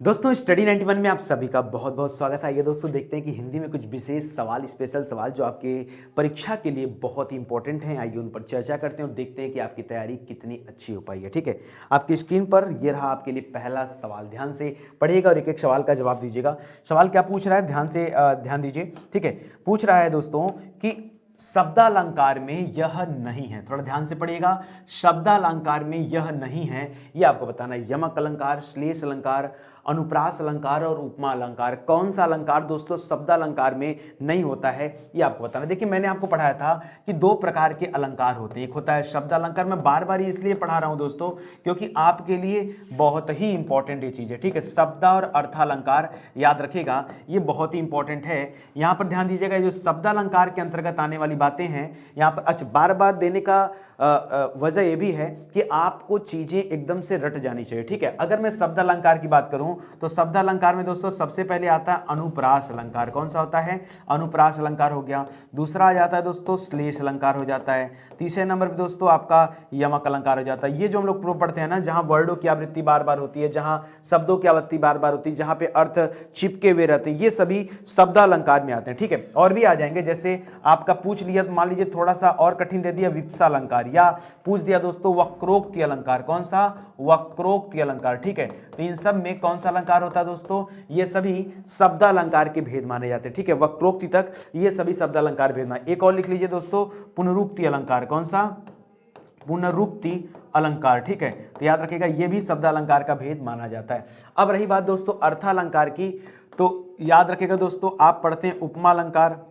दोस्तों स्टडी 91 में आप सभी का बहुत बहुत स्वागत है। आइए दोस्तों देखते हैं कि हिंदी में कुछ विशेष सवाल, स्पेशल सवाल जो आपके परीक्षा के लिए बहुत ही इंपॉर्टेंट हैं। आइए उन पर चर्चा करते हैं और देखते हैं कि आपकी तैयारी कितनी अच्छी हो पाई है। ठीक है, आपकी स्क्रीन पर ये रहा आपके लिए पहला सवाल। ध्यान से पढ़िएगा और एक एक सवाल का जवाब दीजिएगा। सवाल क्या पूछ रहा है, ध्यान से ध्यान दीजिए। ठीक है, पूछ रहा है दोस्तों कि शब्दालंकार में यह नहीं है। थोड़ा ध्यान से पढ़िएगा। शब्दालंकार में यह नहीं है, यह आपको बताना है। यमक अलंकार, श्लेष अलंकार, अनुप्रास अलंकार और उपमा अलंकार, कौन सा अलंकार दोस्तों शब्दालंकार में नहीं होता है, ये आपको बताना। देखिए मैंने आपको पढ़ाया था कि दो प्रकार के अलंकार होते हैं। एक होता है शब्दालंकार। मैं बार बार इसलिए पढ़ा रहा हूं दोस्तों क्योंकि आपके लिए बहुत ही इंपॉर्टेंट ये चीज है। ठीक है, शब्द और अर्थालंकार याद रखेगा, ये बहुत ही इंपॉर्टेंट है। यहां पर ध्यान दीजिएगा, जो शब्दालंकार के अंतर्गत आने वाली बातें हैं यहां पर। अच्छा, बार बार देने का वजह यह भी है कि आपको चीजें एकदम से रट जानी चाहिए। ठीक है, अगर मैं शब्दालंकार की बात करूं तो शब्दालंकार में दोस्तों सबसे पहले आता है अनुप्रास अलंकार। कौन सा होता है? अनुप्रास अलंकार हो गया। दूसरा आ जाता है दोस्तों श्लेष अलंकार हो जाता है। तीसरे नंबर पे दोस्तों आपका यमक अलंकार हो जाता है। ये जो हम लोग पढ़ते हैं ना, जहां वर्डों की आवृत्ति बार बार होती है, जहां शब्दों की आवृत्ति बार बार होती है, जहां पे अर्थ चिपके हुए रहते हैं, ये सभी शब्दालंकार में आते हैं। ठीक है, और भी आ जाएंगे। जैसे आपका पूछ लिया तो मान लीजिए थोड़ा सा और कठिन दे दिया, विप्सा अलंकार, या पूछ दिया दोस्तों वक्रोक्ति अलंकार। कौन सा? वक्रोक्ति अलंकार। ठीक है, तो इन सब में कौन सा अलंकार होता है दोस्तों? ये सभी शब्दालंकार के भेद माने जाते हैं। ठीक है, वक्रोक्ति तक ये सभी शब्दालंकार भेद माने। एक और लिख लीजिए दोस्तों, पुनरुक्ति अलंकार। कौन सा? पुनरुक्ति अलंकार। ठीक है, तो याद रखिएगा ये भी शब्दालंकार का भेद माना जाता है। अब रही बात दोस्तों अर्थालंकार की, तो याद रखिएगा दोस्तों, आप पढ़ते हैं उपमा अलंकार,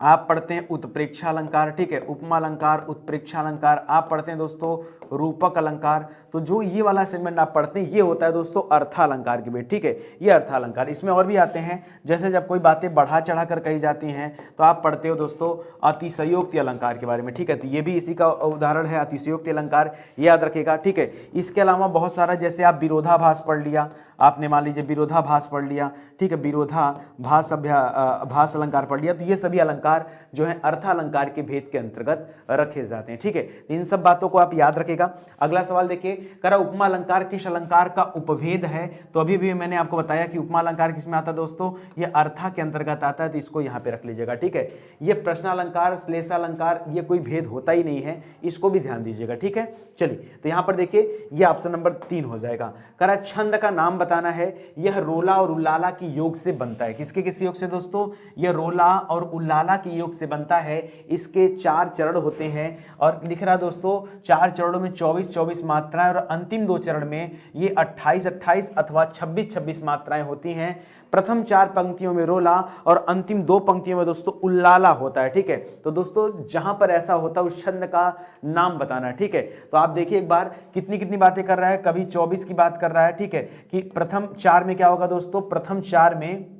आप पढ़ते हैं उत्प्रेक्षा अलंकार। ठीक है, उपमा अलंकार, उत्प्रेक्षा अलंकार, आप पढ़ते हैं दोस्तों रूपक अलंकार। तो जो ये वाला सेगमेंट आप पढ़ते हैं ये होता है दोस्तों अर्थालंकार की भेद। ठीक है, ये अर्थालंकार। इसमें और भी आते हैं, जैसे जब कोई बातें बढ़ा चढ़ा कर कही जाती हैं तो आप पढ़ते हो दोस्तों अतिशयोक्ति अलंकार के बारे में। ठीक है, तो ये भी इसी का उदाहरण है, अतिशयोक्ति अलंकार, याद रखेगा। ठीक है, इसके अलावा बहुत सारा, जैसे आप विरोधाभास पढ़ लिया, आपने मान लीजिए विरोधाभास पढ़ लिया। ठीक है, विरोधाभास भास अलंकार पढ़ लिया, तो ये सभी अलंकार जो है अर्थालंकार के भेद के अंतर्गत रखे जाते हैं। ठीक है, इन सब बातों को आप याद रखेगा। अगला सवाल देखिए, करा उपमा अलंकार किस अलंकार का उपभेद है? तो अभी भी मैंने आपको बताया कि उपमा अलंकार किसमें आता है दोस्तों, ये अर्था के अंतर्गत आता है, तो इसको यहां पे रख लीजिएगा। ठीक है, ये प्रश्नालंकार, श्लेषालंकार, ये कोई भेद होता ही नहीं है, इसको भी ध्यान दीजिएगा। ठीक है, चलिए तो यहां पर देखिए ये ऑप्शन नंबर 3 हो जाएगा। करा छंद का नाम बताना है, यह रोला और उल्लाला की योग से बनता है। किसके किस योग से दोस्तों? यह रोला और उल्लाला की योग से बनता है। इसके 4 चरण होते हैं और लिख रहा दोस्तों 4 चरणों में 24-24 मात्राएं और अंतिम 2 चरण में ये 28-28 अथवा 26-26 मात्राएं होती हैं। प्रथम 4 पंक्तियों में रोला और अंतिम 2 पंक्तियों में दोस्तों उल्लाला होता है। ठीक है, तो दोस्तों जहां पर ऐसा होता है उस छंद का नाम बताना है। ठीक है, तो आप देखिए एक बार कितनी कितनी बातें कर रहा है, कभी 24 की बात कर रहा है। ठीक है, कि प्रथम 4 में क्या होगा दोस्तों, प्रथम 4 में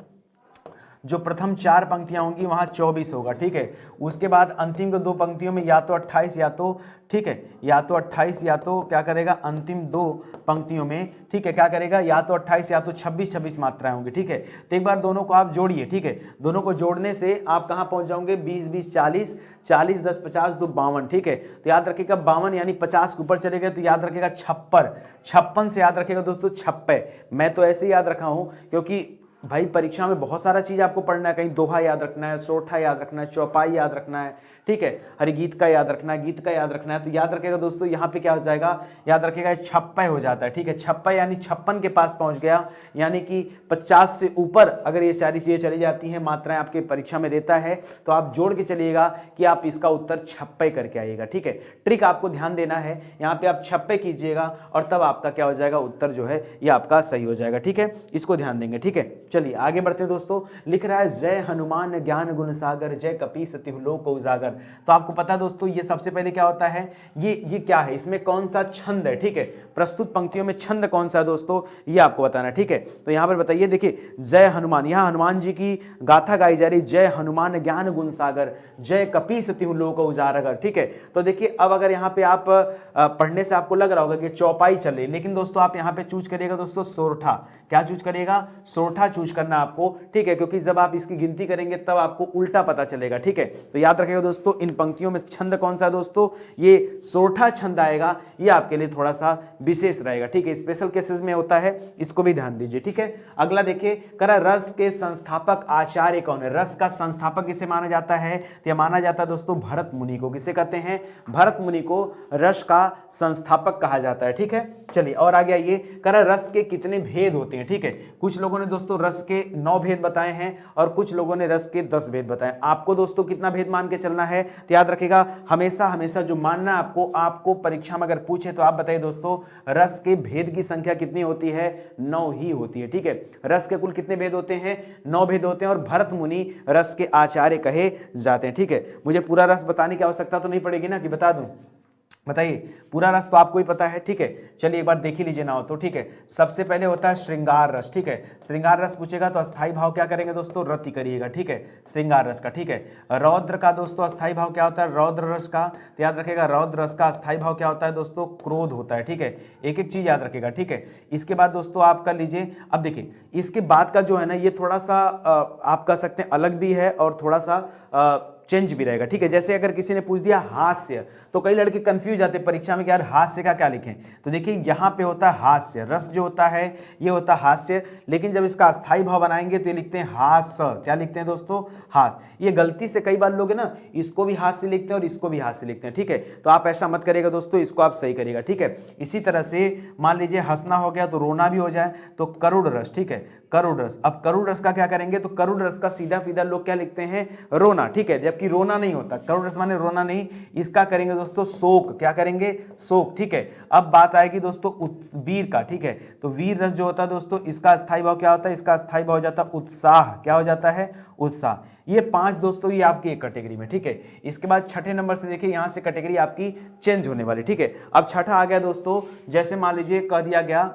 जो प्रथम 4 पंक्तियां होंगी वहां 24 होगा। ठीक है, उसके बाद अंतिम के 2 पंक्तियों में या तो 28 या तो, ठीक है, या तो 28 या तो क्या करेगा अंतिम 2 पंक्तियों में, ठीक है, क्या करेगा या तो 28 या तो 26-26 मात्राएं होंगी। ठीक है, तो एक बार दोनों को आप जोड़िए। ठीक है, दोनों को जोड़ने से आप कहां पहुंच जाओगे, 20-20 40, 40 10 50 2 52। ठीक है, तो याद रखिएगा 52 यानी 50 के ऊपर चले गए तो याद रखिएगा 56, 56 से याद रखिएगा दोस्तों 56। मैं तो ऐसे ही याद रखा हूं क्योंकि भाई परीक्षा में बहुत सारा चीज आपको पढ़ना है, कहीं दोहा याद रखना है, सोठा याद रखना है, चौपाई याद रखना है। ठीक है, हरिगीत का याद रखना है, गीत का याद रखना है, तो याद रखेगा दोस्तों यहाँ पे क्या हो जाएगा, याद रखेगा 56 हो जाता है। ठीक है, 56 यानी 56 के पास पहुंच गया, यानी कि 50 से ऊपर अगर ये सारी चीजें चली जाती हैं, मात्राएं आपके परीक्षा में देता है, तो आप जोड़ के चलिएगा कि आप इसका उत्तर 56 करके आइएगा। ठीक है, ट्रिक आपको ध्यान देना है, यहाँ पे आप 56 कीजिएगा और तब आपका क्या हो जाएगा, उत्तर जो है ये आपका सही हो जाएगा। ठीक है, इसको ध्यान देंगे। ठीक है, चलिए आगे बढ़ते हैं दोस्तों। लिख रहा है जय हनुमान ज्ञान गुण सागर, जय कपीस तिहु लोक उजागर। तो आपको पता है दोस्तों ये सबसे पहले क्या होता है, ये क्या है, इसमें कौन सा छंद है। ठीक है, प्रस्तुत पंक्तियों में छंद कौन सा है दोस्तों, ये आपको बताना है। ठीक है, तो यहां पर बताइए, देखिए जय हनुमान, यहां हनुमान जी की गाथा गाई जा रही, जय हनुमान ज्ञान गुण सागर, जय कपीस तिहु लोक उजागर। ठीक है, तो देखिए अब अगर यहाँ पे आप पढ़ने से आपको लग रहा होगा कि चौपाई चले, लेकिन दोस्तों आप यहाँ पे चूज करिएगा दोस्तों सोरठा। क्या चूज करिएगा, सोरठा चूज करना आपको। ठीक है, क्योंकि जब आप इसकी गिनती करेंगे तब आपको उल्टा पता चलेगा। ठीक है, तो याद रखिएगा दोस्तों दोस्तों इन पंक्तियों में छंद कौन सा है दोस्तों, ये सोरठा छंद आएगा, ये आपके लिए थोड़ा सा विशेष रहेगा, ठीक है, स्पेशल केसेस में होता है, इसको भी ध्यान दीजिए, ठीक है। अगला देखिए, करा रस के संस्थापक आचार्य कौन है, रस का संस्थापक किसे माना जाता है, तो यह माना जाता है दोस्तों भरत मुनि को। किसे कहते हैं, भरत मुनि को रस का संस्थापक कहा जाता है, ठीक है। चलिए और आगे आइए, करा रस के कितने भेद होते हैं, ठीक है। कुछ लोगों ने दोस्तों रस के 9 भेद बताए हैं और कुछ लोगों ने रस के 10 भेद बताए। आपको दोस्तों कितना भेद मान के चलना है, तो याद रखिएगा हमेशा हमेशा जो मानना आपको परीक्षा में अगर पूछे तो आप बताइए दोस्तों रस के भेद की संख्या कितनी होती है, 9 ही होती है, ठीक है। रस के कुल कितने भेद होते हैं, 9 भेद होते हैं और भरत मुनि रस के आचार्य कहे जाते हैं, ठीक है। मुझे पूरा रस बताने की आवश्यकता तो नहीं पड़ेगी ना कि बता दूं, बताइए, पूरा रस तो आपको ही पता है, ठीक है। चलिए एक बार देख ही लीजिए ना हो तो, ठीक है। सबसे पहले होता है श्रृंगार रस, ठीक है। श्रृंगार रस पूछेगा तो अस्थाई भाव क्या करेंगे दोस्तों, रति करिएगा, ठीक है, श्रृंगार रस का, ठीक है। रौद्र का दोस्तों अस्थाई भाव क्या होता है, रौद्र रस का, तो याद रखेगा रौद्र रस का अस्थाई भाव क्या होता है दोस्तों, क्रोध होता है, ठीक है। एक एक चीज याद रखेगा, ठीक है। इसके बाद दोस्तों आप कर लीजिए, अब देखिए इसके बाद का जो है ना ये थोड़ा सा आप कह सकते हैं अलग भी है और थोड़ा सा चेंज भी रहेगा, ठीक है। जैसे अगर किसी ने पूछ दिया हास्य, तो कई लड़के कंफ्यूज जाते हैं परीक्षा में कि यार हास्य का क्या लिखें, तो देखिए यहाँ पे होता है हास्य, रस जो होता है ये होता है हास्य, लेकिन जब इसका अस्थाई भाव बनाएंगे तो ये लिखते हैं हास, क्या लिखते हैं दोस्तों, हास। ये गलती से कई बार लोग है ना इसको भी हास्य लिखते हैं और इसको भी हास्य लिखते हैं, ठीक है। तो आप ऐसा मत करिएगा दोस्तों, इसको आप सही करिएगा, ठीक है। इसी तरह से मान लीजिए हंसना हो गया तो रोना भी हो जाए तो करुण रस, ठीक है, करुण रस। अब करुण रस का क्या करेंगे, तो करुण रस का सीधा सीधा लोग क्या लिखते हैं, रोना, ठीक है, जबकि रोना नहीं होता, करुण रस माने रोना नहीं, इसका करेंगे दोस्तों शोक, क्या करेंगे, शोक, ठीक है। अब बात आएगी दोस्तों वीर का, ठीक है, तो वीर रस जो होता है दोस्तों इसका अस्थाई भाव क्या होता है, इसका अस्थाई भाव हो जाता है उत्साह, क्या हो जाता है, उत्साह। ये 5 दोस्तों ये आपकी एक कैटेगरी में, ठीक है। इसके बाद छठे नंबर से देखिए यहां से कैटेगरी आपकी चेंज होने वाली, ठीक है। अब छठा आ गया दोस्तों, जैसे मान लीजिए कह दिया गया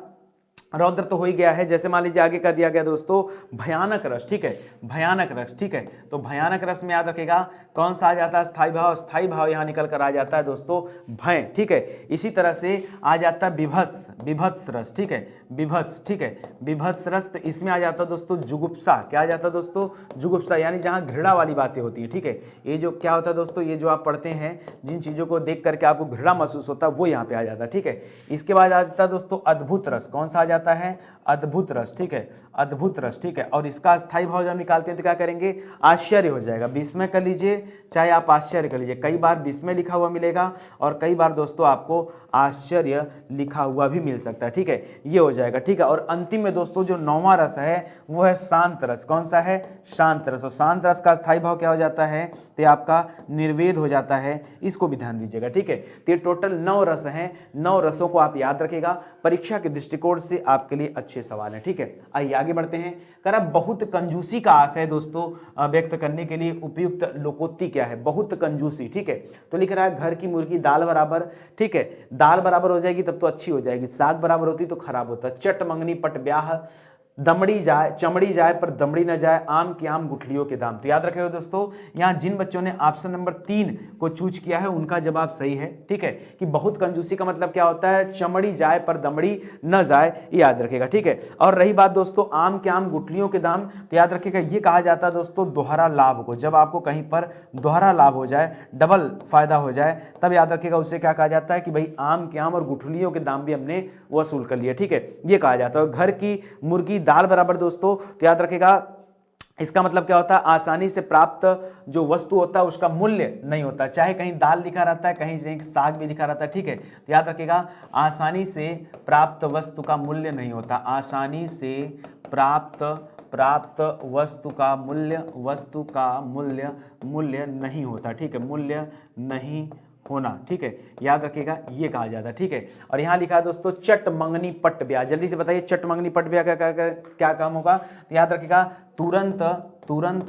रौद्र तो हो ही गया है, जैसे मान लीजिए आगे का दिया गया दोस्तों भयानक रस, ठीक है, भयानक रस, ठीक है। तो भयानक रस में याद रखेगा कौन सा आ जाता है, स्थाई भाव, स्थाई भाव यहां निकल कर आ जाता है दोस्तों भय, ठीक है। इसी तरह से आ जाता है विभत्स, विभत्स रस, ठीक है, विभत्स, ठीक है, विभत्स रस। तो इसमें आ जाता है दोस्तों जुगुप्सा, क्या आ जाता है दोस्तों, जुगुप्सा, यानी जहां घृणा वाली बातें होती है, ठीक है। ये जो क्या होता है दोस्तों, ये जो आप पढ़ते हैं जिन चीजों को देख करके आपको घृणा महसूस होता है वो यहाँ पे आ जाता है, ठीक है। इसके बाद आ जाता है दोस्तों अद्भुत रस, कौन सा आ जाता है, अद्भुत रस, ठीक है, अद्भुत रस, ठीक है। और इसका अस्थाई भाव जब निकालते हैं तो क्या करेंगे, आश्चर्य हो जाएगा, विस्मय कर लीजिए चाहे आप आश्चर्य कर लीजिए, कई बार विस्मय लिखा हुआ मिलेगा और कई बार दोस्तों आपको आश्चर्य लिखा हुआ भी मिल सकता है, ठीक है, ये हो जाएगा, ठीक है। और अंतिम में दोस्तों जो 9वां रस है वो है शांत रस, कौन सा है, शांत रस। और शांत रस का अस्थाई भाव क्या हो जाता है, तो आपका निर्वेद हो जाता है, इसको भी ध्यान दीजिएगा, ठीक है। तो ये टोटल 9 रस हैं, 9 रसों को आप याद रखिएगा, परीक्षा के दृष्टिकोण से आपके लिए अच्छे सवाल हैं, ठीक है। आइए आगे बढ़ते हैं। करा बहुत कंजूसी का आशय दोस्तों व्यक्त करने के लिए उपयुक्त लोकोक्ति क्या है, बहुत कंजूसी, ठीक है। तो लिख रहा है घर की मुर्गी दाल बराबर, ठीक है, दाल बराबर हो जाएगी तब तो अच्छी हो जाएगी, साग बराबर होती तो खराब होता। चट मंगनी पट ब्याह, दमड़ी जाए चमड़ी जाए पर दमड़ी न जाए, आम की आम गुठलियों के दाम। तो याद रखिएगा दोस्तों यहाँ जिन बच्चों ने ऑप्शन नंबर 3 को चूज किया है उनका जवाब सही है, ठीक है। कि बहुत कंजूसी का मतलब क्या होता है, चमड़ी जाए पर दमड़ी न जाए, ये याद रखिएगा, ठीक है। और रही बात दोस्तों आम के आम गुठलियों के दाम, तो याद रखिएगा ये कहा जाता है दोस्तों दोहरा लाभ को, जब आपको कहीं पर दोहरा लाभ हो जाए, डबल फायदा हो जाए, तब याद रखिएगा उससे क्या कहा जाता है कि भाई आम के आम और गुठलियों के दाम भी हमने वसूल कर लिए, ठीक है, ये कहा जाता है। घर की मुर्गी दाल बराबर दोस्तों, तो याद रखिएगा इसका मतलब क्या होता है, आसानी से प्राप्त जो वस्तु होता है उसका मूल्य नहीं होता, चाहे कहीं दाल लिखा रहता है कहीं साग भी लिखा रहता है, ठीक है। तो याद रखिएगा आसानी से प्राप्त वस्तु का मूल्य नहीं होता, आसानी से प्राप्त वस्तु का मूल्य नहीं होता, ठीक है, मूल्य नहीं होना, ठीक है, याद रखिएगा ये कहा जाता है, ठीक है। और यहाँ लिखा है दोस्तों चट मंगनी पट ब्याह, जल्दी से बताइए चट मंगनी पट ब्याह क्या काम होगा, तो याद रखिएगा तुरंत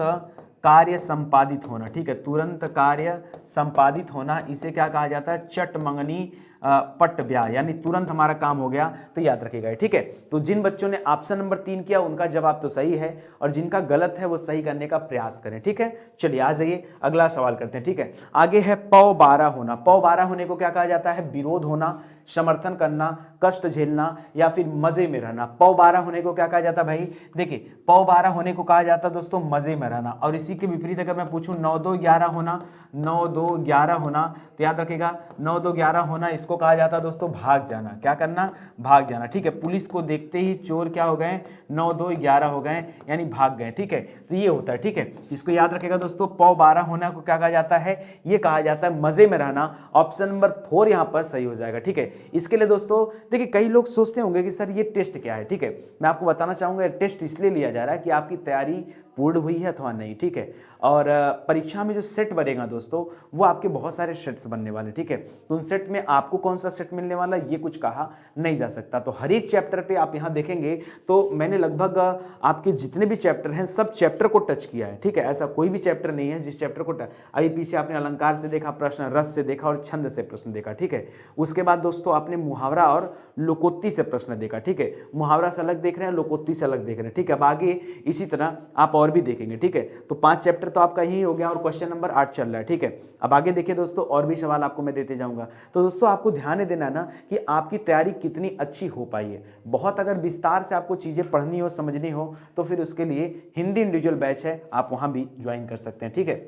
कार्य संपादित होना, ठीक है, तुरंत कार्य संपादित होना, इसे क्या कहा जाता है, चट मंगनी पट ब्याह, यानी तुरंत हमारा काम हो गया, तो याद रखिएगा, ठीक है। तो जिन बच्चों ने ऑप्शन नंबर 3 किया उनका जवाब तो सही है और जिनका गलत है वो सही करने का प्रयास करें, ठीक है। चलिए आ जाइए अगला सवाल करते हैं, ठीक है। आगे है पौ 12 होना, पौ 12 होने को क्या कहा जाता है, विरोध होना, समर्थन करना, कष्ट झेलना या फिर मजे में रहना। पौ 12 होने को क्या कहा जाता है भाई? देखिए पौ 12 होने को कहा जाता है दोस्तों मजे में रहना। और इसी के विपरीत अगर मैं पूछूं 9 2 11 होना, 9 2 11 होना, तो याद रखिएगा 9 2 11 होना इसको कहा जाता है दोस्तों भाग जाना। क्या करना? भाग जाना। ठीक है, पुलिस को देखते ही चोर क्या हो गए? 9 2 11 हो गए, यानी भाग गए। ठीक है, तो ये होता है। ठीक है, इसको याद रखिएगा दोस्तों। पौ 12 होना को क्या कहा जाता है? ये कहा जाता है मजे में रहना। ऑप्शन नंबर 4 यहां पर सही हो जाएगा। ठीक है, इसके लिए दोस्तों देखिए कई लोग सोचते होंगे कि सर ये टेस्ट क्या है। ठीक है, मैं आपको बताना चाहूंगा टेस्ट इसलिए लिया जा रहा है कि आपकी तैयारी पूर्ण हुई है अथवा नहीं। ठीक है, और परीक्षा में जो सेट बनेगा दोस्तों वो आपके बहुत सारे सेट्स बनने वाले। ठीक है, तो उन सेट में आपको कौन सा सेट मिलने वाला ये कुछ कहा नहीं जा सकता। तो हर एक चैप्टर पे आप यहां देखेंगे तो मैंने लगभग आपके जितने भी चैप्टर हैं सब चैप्टर को टच किया है। ठीक है, ऐसा कोई भी चैप्टर नहीं है जिस चैप्टर को अभी पीछे आपने अलंकार से देखा प्रश्न, रस से देखा और छंद से प्रश्न देखा। ठीक है, उसके बाद दोस्तों आपने मुहावरा और लोकोक्ति से प्रश्न देखा। ठीक है, मुहावरा से अलग देख रहे हैं, लोकोक्ति से अलग देख रहे हैं। ठीक है, अब आगे इसी तरह आप और भी देखेंगे। ठीक है, तो 5 चैप्टर तो आपका यही हो गया और क्वेश्चन नंबर 8 चल रहा है। ठीक है, अब आगे देखिए दोस्तों और भी सवाल आपको मैं देते जाऊंगा। तो दोस्तों आपको ध्यान देना है ना कि आपकी तैयारी कितनी अच्छी हो पाई है। बहुत अगर विस्तार से आपको चीजें पढ़नी हो, समझनी हो, तो फिर उसके लिए हिंदी इंडिविजुअल बैच है, आप वहां भी ज्वाइन कर सकते हैं। ठीक है,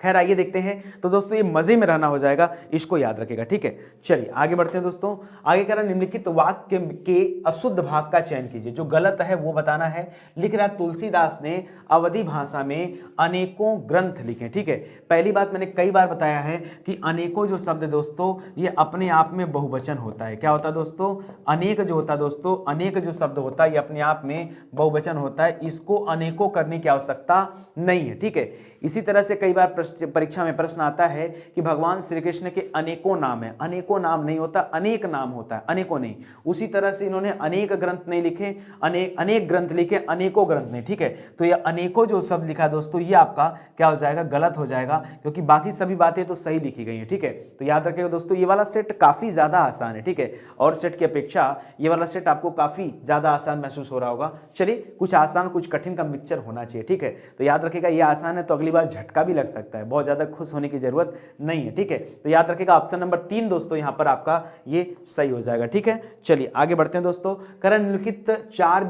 खैर आइए देखते हैं। तो दोस्तों ये मजे में रहना हो जाएगा, इसको याद रखेगा। ठीक है, चलिए आगे बढ़ते हैं दोस्तों। आगे कह रहा निम्नलिखित वाक्य के अशुद्ध भाग का चयन कीजिए, जो गलत है वो बताना है। लिख रहा तुलसीदास ने अवधी भाषा में अनेकों ग्रंथ लिखे। ठीक है, पहली बात मैंने कई बार बताया है कि अनेकों जो शब्द दोस्तों ये अपने आप में बहुवचन होता है। क्या होता है दोस्तों? अनेक जो होता है दोस्तों, अनेक जो शब्द होता है ये अपने आप में बहुवचन होता है, इसको अनेकों करने की आवश्यकता नहीं है। ठीक है, इसी तरह से कई बार परीक्षा में प्रश्न आता है कि भगवान श्री कृष्ण के अनेकों नाम है। अनेकों नाम नहीं होता, अनेक नाम होता है, अनेकों नहीं। उसी तरह से इन्होंने अनेक ग्रंथ नहीं लिखे, अनेक ग्रंथ लिखे, अनेकों ग्रंथ नहीं। ठीक है, तो ये अनेकों जो शब्द लिखा है दोस्तों ये आपका क्या हो जाएगा? गलत हो जाएगा, क्योंकि बाकी सभी बातें तो सही लिखी गई हैं। ठीक है, तो याद रखिएगा दोस्तों ये वाला सेट काफी ज्यादा आसान है। ठीक है, और सेट की अपेक्षा ये वाला सेट आपको काफी ज्यादा आसान महसूस हो रहा होगा। चलिए कुछ आसान कुछ कठिन का मिक्सचर होना चाहिए। ठीक है, तो याद रखिएगा ये आसान है तो अगली बार झटका भी लग सकता है, बहुत ज्यादा खुश होने की जरूरत नहीं है। ठीक है, तो याद रखिएगा ऑप्शन नंबर 3 दोस्तों यहां पर आपका ये सही हो जाएगा। ठीक है, चलिए आगे बढ़ते हैं दोस्तों। करण निम्नलिखित 4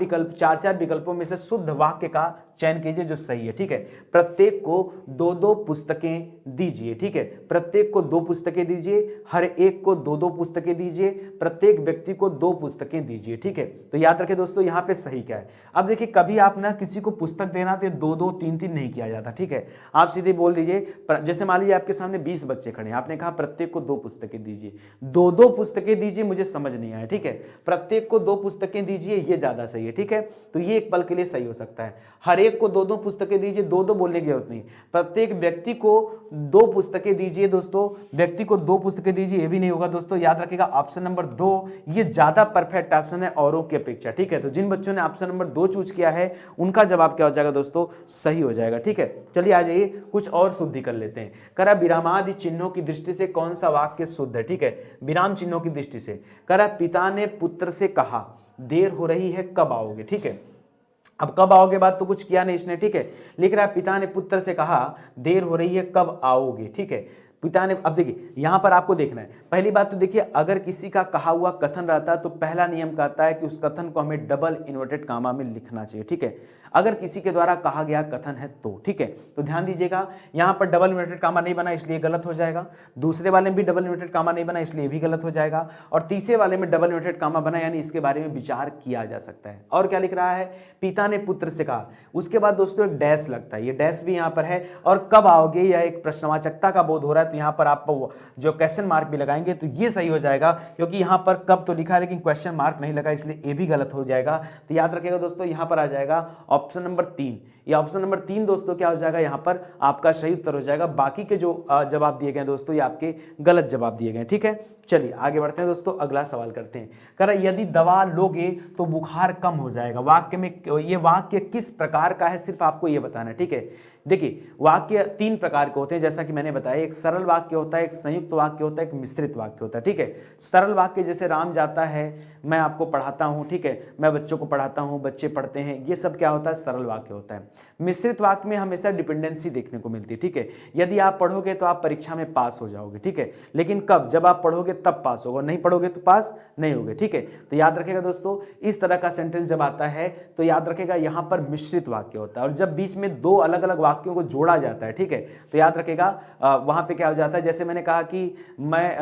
विकल्पों में से शुद्ध वाक्य का चयन कीजिए जो सही है। ठीक है, प्रत्येक को 2-2 पुस्तकें दीजिए। ठीक है, प्रत्येक को 2 पुस्तकें दीजिए, हर एक को 2-2 पुस्तकें दीजिए, प्रत्येक व्यक्ति को 2 पुस्तकें दीजिए। ठीक है, तो याद रखें दोस्तों यहां पे सही क्या है। अब देखिए कभी आप ना किसी को पुस्तक देना तो 2-2 3-3 नहीं किया जाता। ठीक है, आप सीधे बोल दीजिए, जैसे मान लीजिए आपके सामने 20 बच्चे खड़े हैं, आपने कहा प्रत्येक को 2 पुस्तकें दीजिए, 2-2 पुस्तकें दीजिए, मुझे समझ नहीं आया। ठीक है, प्रत्येक को 2 पुस्तकें दीजिए ये ज्यादा सही है। ठीक है, तो ये एक पल के लिए सही हो सकता है। हर एक को 2-2 पुस्तकें दीजिए, 2-2 बोलने की जरूरत नहीं। प्रत्येक व्यक्ति को 2 पुस्तकें दीजिए दोस्तों, व्यक्ति को 2 पुस्तकें दीजिए, ये भी नहीं होगा दोस्तों। याद रखिएगा ऑप्शन नंबर 2 ये ज्यादा परफेक्ट ऑप्शन है औरों की अपेक्षा। ठीक है, तो जिन बच्चों ने ऑप्शन नंबर 2 चूज किया है उनका जवाब क्या हो जाएगा दोस्तों? सही हो जाएगा। ठीक है, चलिए आ जाइए कुछ और शुद्धि कर लेते हैं। करा विरामादि चिन्हों की दृष्टि से कौन सा वाक्य शुद्ध है? ठीक है, विराम चिन्हों की दृष्टि से करा पिता ने पुत्र से कहा देर हो रही है कब आओगे। ठीक है, अब कब आओगे बात तो कुछ किया नहीं इसने। ठीक है, लिख रहा है पिता ने पुत्र से कहा देर हो रही है कब आओगे। ठीक है, पिता ने, अब देखिए यहां पर आपको देखना है, पहली बात तो देखिए अगर किसी का कहा हुआ कथन रहता है तो पहला नियम कहता है कि उस कथन को हमें डबल इन्वर्टेड कामा में लिखना चाहिए। ठीक है, अगर किसी के द्वारा कहा गया कथन है तो। ठीक है, तो ध्यान दीजिएगा यहां पर डबल इन्वर्टेड कामा नहीं बना इसलिए गलत हो जाएगा, दूसरे वाले में भी डबल इन्वर्टेड कामा नहीं बना इसलिए भी गलत हो जाएगा, और तीसरे वाले में डबल इन्वर्टेड कामा बना यानी इसके बारे में विचार किया जा सकता है। और क्या लिख रहा है? पिता ने पुत्र से कहा, उसके बाद दोस्तों एक डैश लगता है, ये डैश भी यहां पर है, और कब आओगे यह एक प्रश्नवाचकता का बोध हो रहा है, तो यहां पर आप जो क्वेश्चन मार्क भी लगाएंगे तो ये सही हो जाएगा, क्योंकि यहां पर कब तो लिखा है लेकिन क्वेश्चन मार्क नहीं लगा इसलिए ये भी गलत हो जाएगा। तो याद रखिएगा दोस्तों यहां पर आ जाएगा ऑप्शन नंबर 3। ये ऑप्शन नंबर 3 दोस्तों क्या हो जाएगा? यहां पर आपका सही उत्तर हो जाएगा। बाकी के जो जवाब दिए गए दोस्तों ये आपके गलत जवाब दिए गए। ठीक है, चलिए आगे बढ़ते हैं दोस्तों, अगला सवाल करते हैं। कह रहा यदि दवा लोगे तो बुखार कम हो जाएगा। वाक्य में ये वाक्य किस प्रकार का है सिर्फ आपको ये बताना है। ठीक है, देखिए वाक्य 3 प्रकार के होते हैं जैसा कि मैंने बताया, एक सरल वाक्य होता है, एक संयुक्त वाक्य होता है, एक मिश्रित वाक्य होता है। ठीक है, सरल वाक्य जैसे राम जाता है मैं आपको पढ़ाता हूँ, ठीक है, मैं बच्चों को पढ़ाता हूँ, बच्चे पढ़ते हैं, ये सब क्या होता है, सरल वाक्य होता है। मिश्रित वाक्य में हमेशा डिपेंडेंसी देखने को मिलती है, ठीक है। यदि आप पढ़ोगे तो आप परीक्षा में पास हो जाओगे, ठीक है, लेकिन कब, जब आप पढ़ोगे तब पास होगा, नहीं पढ़ोगे तो पास नहीं होगे, ठीक है। तो याद रखेगा दोस्तों, इस तरह का सेंटेंस जब आता है तो याद रखेगा यहाँ पर मिश्रित वाक्य होता है, और जब बीच में दो अलग अलग वाक्यों को जोड़ा जाता है, ठीक है, तो याद रखेगा वहां पे क्या हो जाता है, जैसे मैंने कहा कि मैं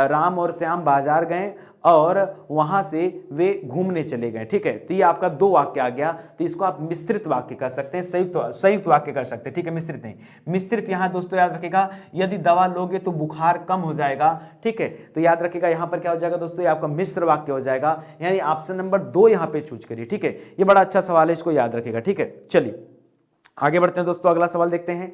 राम और श्याम बाजार गए और वहां से वे घूमने चले गए, ठीक है, तो ये आपका दो वाक्य आ गया, तो इसको आप मिश्रित वाक्य कर सकते हैं, संयुक्त वाक्य कर सकते हैं, ठीक है, मिश्रित नहीं। मिश्रित यहां दोस्तों याद रखेगा, यदि दवा लोगे तो बुखार कम हो जाएगा, ठीक है, तो याद रखेगा यहां पर क्या हो जाएगा दोस्तों, ये आपका मिश्र वाक्य हो जाएगा, यानी ऑप्शन नंबर 2 यहां पे चूज करिए, ठीक है। ये बड़ा अच्छा सवाल है, इसको याद रखेगा, ठीक है। चलिए आगे बढ़ते हैं दोस्तों, अगला सवाल देखते हैं।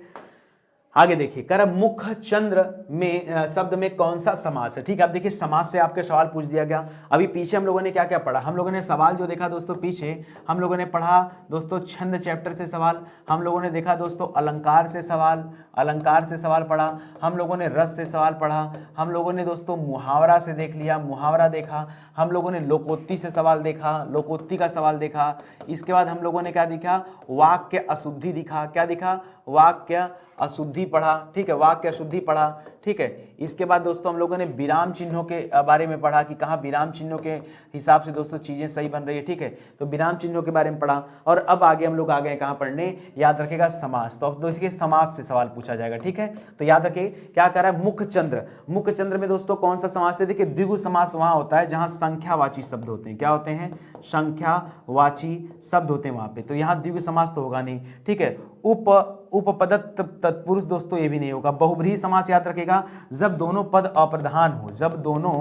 आगे देखिए, कर मुख चंद्र में शब्द में कौन सा समास है, ठीक है। अब देखिए समास से आपके सवाल पूछ दिया गया। अभी पीछे हम लोगों ने क्या क्या पढ़ा, हम लोगों ने सवाल जो देखा दोस्तों, पीछे हम लोगों ने पढ़ा दोस्तों छंद चैप्टर से सवाल, हम लोगों ने देखा दोस्तों अलंकार से सवाल, अलंकार से सवाल पढ़ा, हम लोगों ने रस से सवाल पढ़ा, हम लोगों ने दोस्तों मुहावरा से देख लिया, मुहावरा देखा, हम लोगों ने लोकोक्ति से सवाल देखा, लोकोक्ति का सवाल देखा। इसके बाद हम लोगों ने क्या दिखा, वाक्य अशुद्धि दिखा, क्या दिखा, वाक्य अशुद्धि पढ़ा, ठीक है, वाक्य अशुद्धि पढ़ा, ठीक है। इसके बाद दोस्तों हम लोगों ने विराम चिन्हों के बारे में पढ़ा कि कहाँ विराम चिन्हों के हिसाब से दोस्तों चीजें सही बन रही है, ठीक है, तो विराम चिन्हों के बारे में पढ़ा। और अब आगे हम लोग आ गए कहाँ पढ़ने, याद रखेगा समास, तो अब दोस्तों समास से सवाल पूछा जाएगा, ठीक है। तो याद रखिए क्या कर रहा है, मुख चंद्र, मुख चंद्र में दोस्तों कौन सा समास है, देखिए द्विगु समास वहां होता है जहां संख्यावाची शब्द होते हैं, क्या होते हैं, संख्यावाची शब्द होते हैं वहां पे, तो यहाँ द्विगु समास तो होगा नहीं, ठीक है। उपपदत्त तत्पुरुष दोस्तों ये भी नहीं होगा। बहुब्रीहि समास याद रखेगा, जब दोनों पद अप्रधान हो, जब दोनों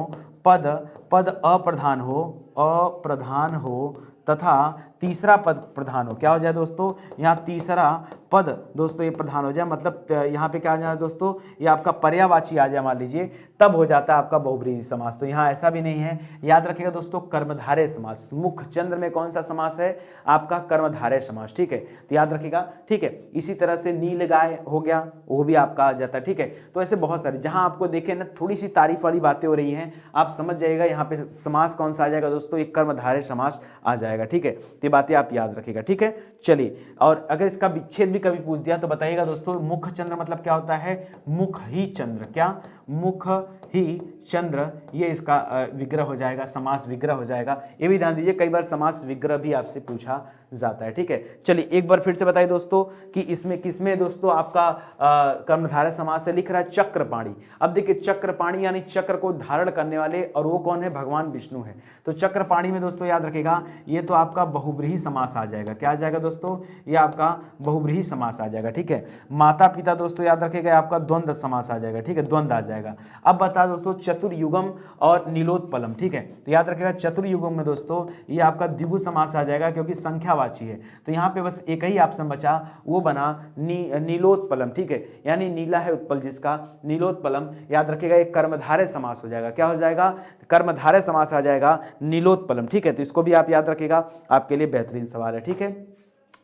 पद अप्रधान हो तथा तीसरा पद प्रधान हो, क्या हो जाए दोस्तों, यहाँ तीसरा पद दोस्तों ये प्रधान हो जाए, मतलब यहाँ पे क्या आ जाए दोस्तों, ये आपका पर्यायवाची आ जाए मान लीजिए, तब हो जाता है आपका बहुब्रीहि समास। तो यहाँ ऐसा भी नहीं है। याद रखिएगा दोस्तों कर्मधारय समास, मुख चंद्र में कौन सा समास है, आपका कर्मधारय समास, ठीक है, तो याद रखिएगा, ठीक है। इसी तरह से नील गाय हो गया, वो भी आपका आ जाता है, ठीक है। तो ऐसे बहुत सारे, जहां आपको देखें ना थोड़ी सी तारीफ वाली बातें हो रही हैं, आप समझ जाइएगा यहाँ पे समास कौन सा आ जाएगा दोस्तों, एक कर्मधारय समास आ जाएगा, ठीक है। तो बातें आप याद रखिएगा, ठीक है। चलिए, और अगर इसका विच्छेद भी कभी पूछ दिया तो बताइएगा दोस्तों, मुख चंद्र मतलब क्या होता है, मुख ही चंद्र, क्या, मुख ही चंद्र, ये इसका विग्रह हो जाएगा, समास विग्रह हो जाएगा। ये भी ध्यान दीजिए, कई बार समास विग्रह भी आपसे पूछा जाता है, ठीक है। चलिए एक बार फिर से बताइए दोस्तों कि इसमें किसमें दोस्तों आपका कर्मधारय समास है, लिख रहा है चक्रपाणी। अब देखिए चक्रपाणी यानी चक्र को धारण करने वाले, और वो कौन है, भगवान विष्णु है। तो चक्रपाणी में दोस्तों याद रखेगा, ये तो आपका बहुब्रीहि समास आ जाएगा, क्या आ जाएगा दोस्तों, ये आपका बहुब्रीहि समास आ जाएगा, ठीक है। माता पिता दोस्तों याद रखेगा आपका द्वंद्व समास आ जाएगा, ठीक है, द्वंद्व आ जाएगा। अब बता दोस्तों चतुर्युगम और नीलोत्पलम, ठीक है, तो याद रखेगा चतुर्युगम में दोस्तों ये आपका द्विगु समास आ जाएगा क्योंकि संख्यावाची है, तो यहाँ पे बस एक ही ऑप्शन बचा, वो बना नीलोत्पलम, ठीक है, यानी नीला है उत्पल जिसका, नीलोत्पलम। याद रखेगा एक कर्मधारय समास हो जाएगा, क्या हो जाएगा, कर्मधारय समास आ जाएगा नीलोत्पलम, ठीक है। तो इसको भी आप याद रखेगा, आपके लिए बेहतरीन सवाल है, ठीक है।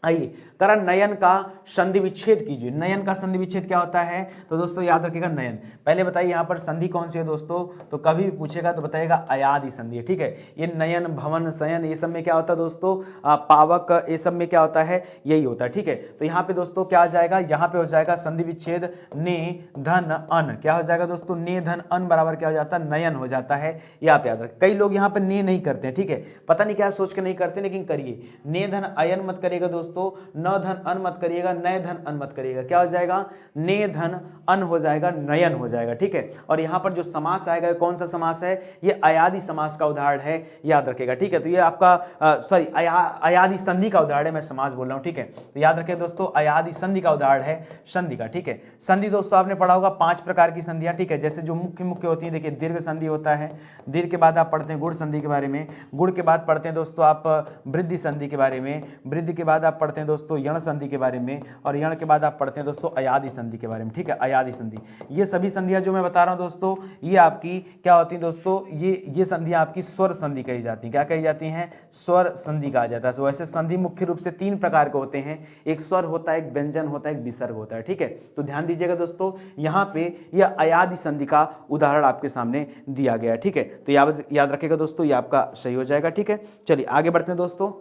आइए, करा नयन का संधि विच्छेद कीजिए। नयन का संधि विच्छेद क्या होता है, तो दोस्तों याद रखिएगा नयन, पहले बताइए यहाँ पर संधि कौन सी है दोस्तों, तो कभी भी पूछेगा तो बताइएगा अयादि संधि है, ठीक है। ये नयन भवन शयन ये सब में क्या होता है दोस्तों, पावक ये सब में क्या होता है, यही होता है, ठीक है। तो यहाँ पे दोस्तों क्या आ जाएगा, यहाँ पे हो जाएगा संधि विच्छेद ने धन अन, क्या हो जाएगा दोस्तों, ने धन अन बराबर क्या हो जाता है, नयन हो जाता है। ये आप याद रखें, कई लोग यहाँ पर ने नहीं करते हैं, ठीक है, पता नहीं क्या सोच के नहीं करते, लेकिन करिए, ने धन अयन मत करिएगा दोस्तों, न धन अन मत करिएगा, नय धन अन मत करिएगा, क्या हो जाएगा, ने धन अन हो जाएगा, नयन हो जाएगा, ठीक है। और यहाँ पर जो समास आएगा कौन सा समास है, ये अयादि समास का उदाहरण है, याद रखेगा, ठीक है। तो ये आपका सॉरी अयादि संधि का उदाहरण है, मैं समास बोल रहा हूँ, ठीक है। तो याद रखें दोस्तों अयादि संधि का उदाहरण है संधि का, ठीक है। संधि दोस्तों आपने पढ़ा होगा 5 प्रकार की संधियां, ठीक है, जैसे जो मुख्य मुख्य होती है, देखिए दीर्घ संधि होता है, दीर्घ के बाद आप पढ़ते हैं गुण संधि के बारे में, गुण के बाद पढ़ते हैं दोस्तों आप वृद्धि संधि के बारे में, वृद्धि के बाद आप पढ़ते हैं दोस्तों यण संधि के बारे में, और यण के बाद आप पढ़ते हैं दोस्तों अयादि संधि के बारे में। ठीक है, अयादि संधि, ये सभी संधियां जो मैं बता रहा हूं दोस्तों, ये आपकी क्या होती है दोस्तों, ये संधियां आपकी स्वर संधि कही जाती हैं। क्या कही जाती हैं? स्वर संधि कहा जाता है। तो वैसे संधि मुख्य रूप से 3 प्रकार के होते हैं, एक स्वर होता है, एक व्यंजन होता है, एक विसर्ग होता है। ठीक है, तो ध्यान दीजिएगा दोस्तों, यहाँ पे यह अयादि संधि का उदाहरण आपके सामने दिया गया है। ठीक है, तो याद रखिएगा दोस्तों, ये आपका सही हो जाएगा। ठीक है, चलिए आगे बढ़ते हैं दोस्तों।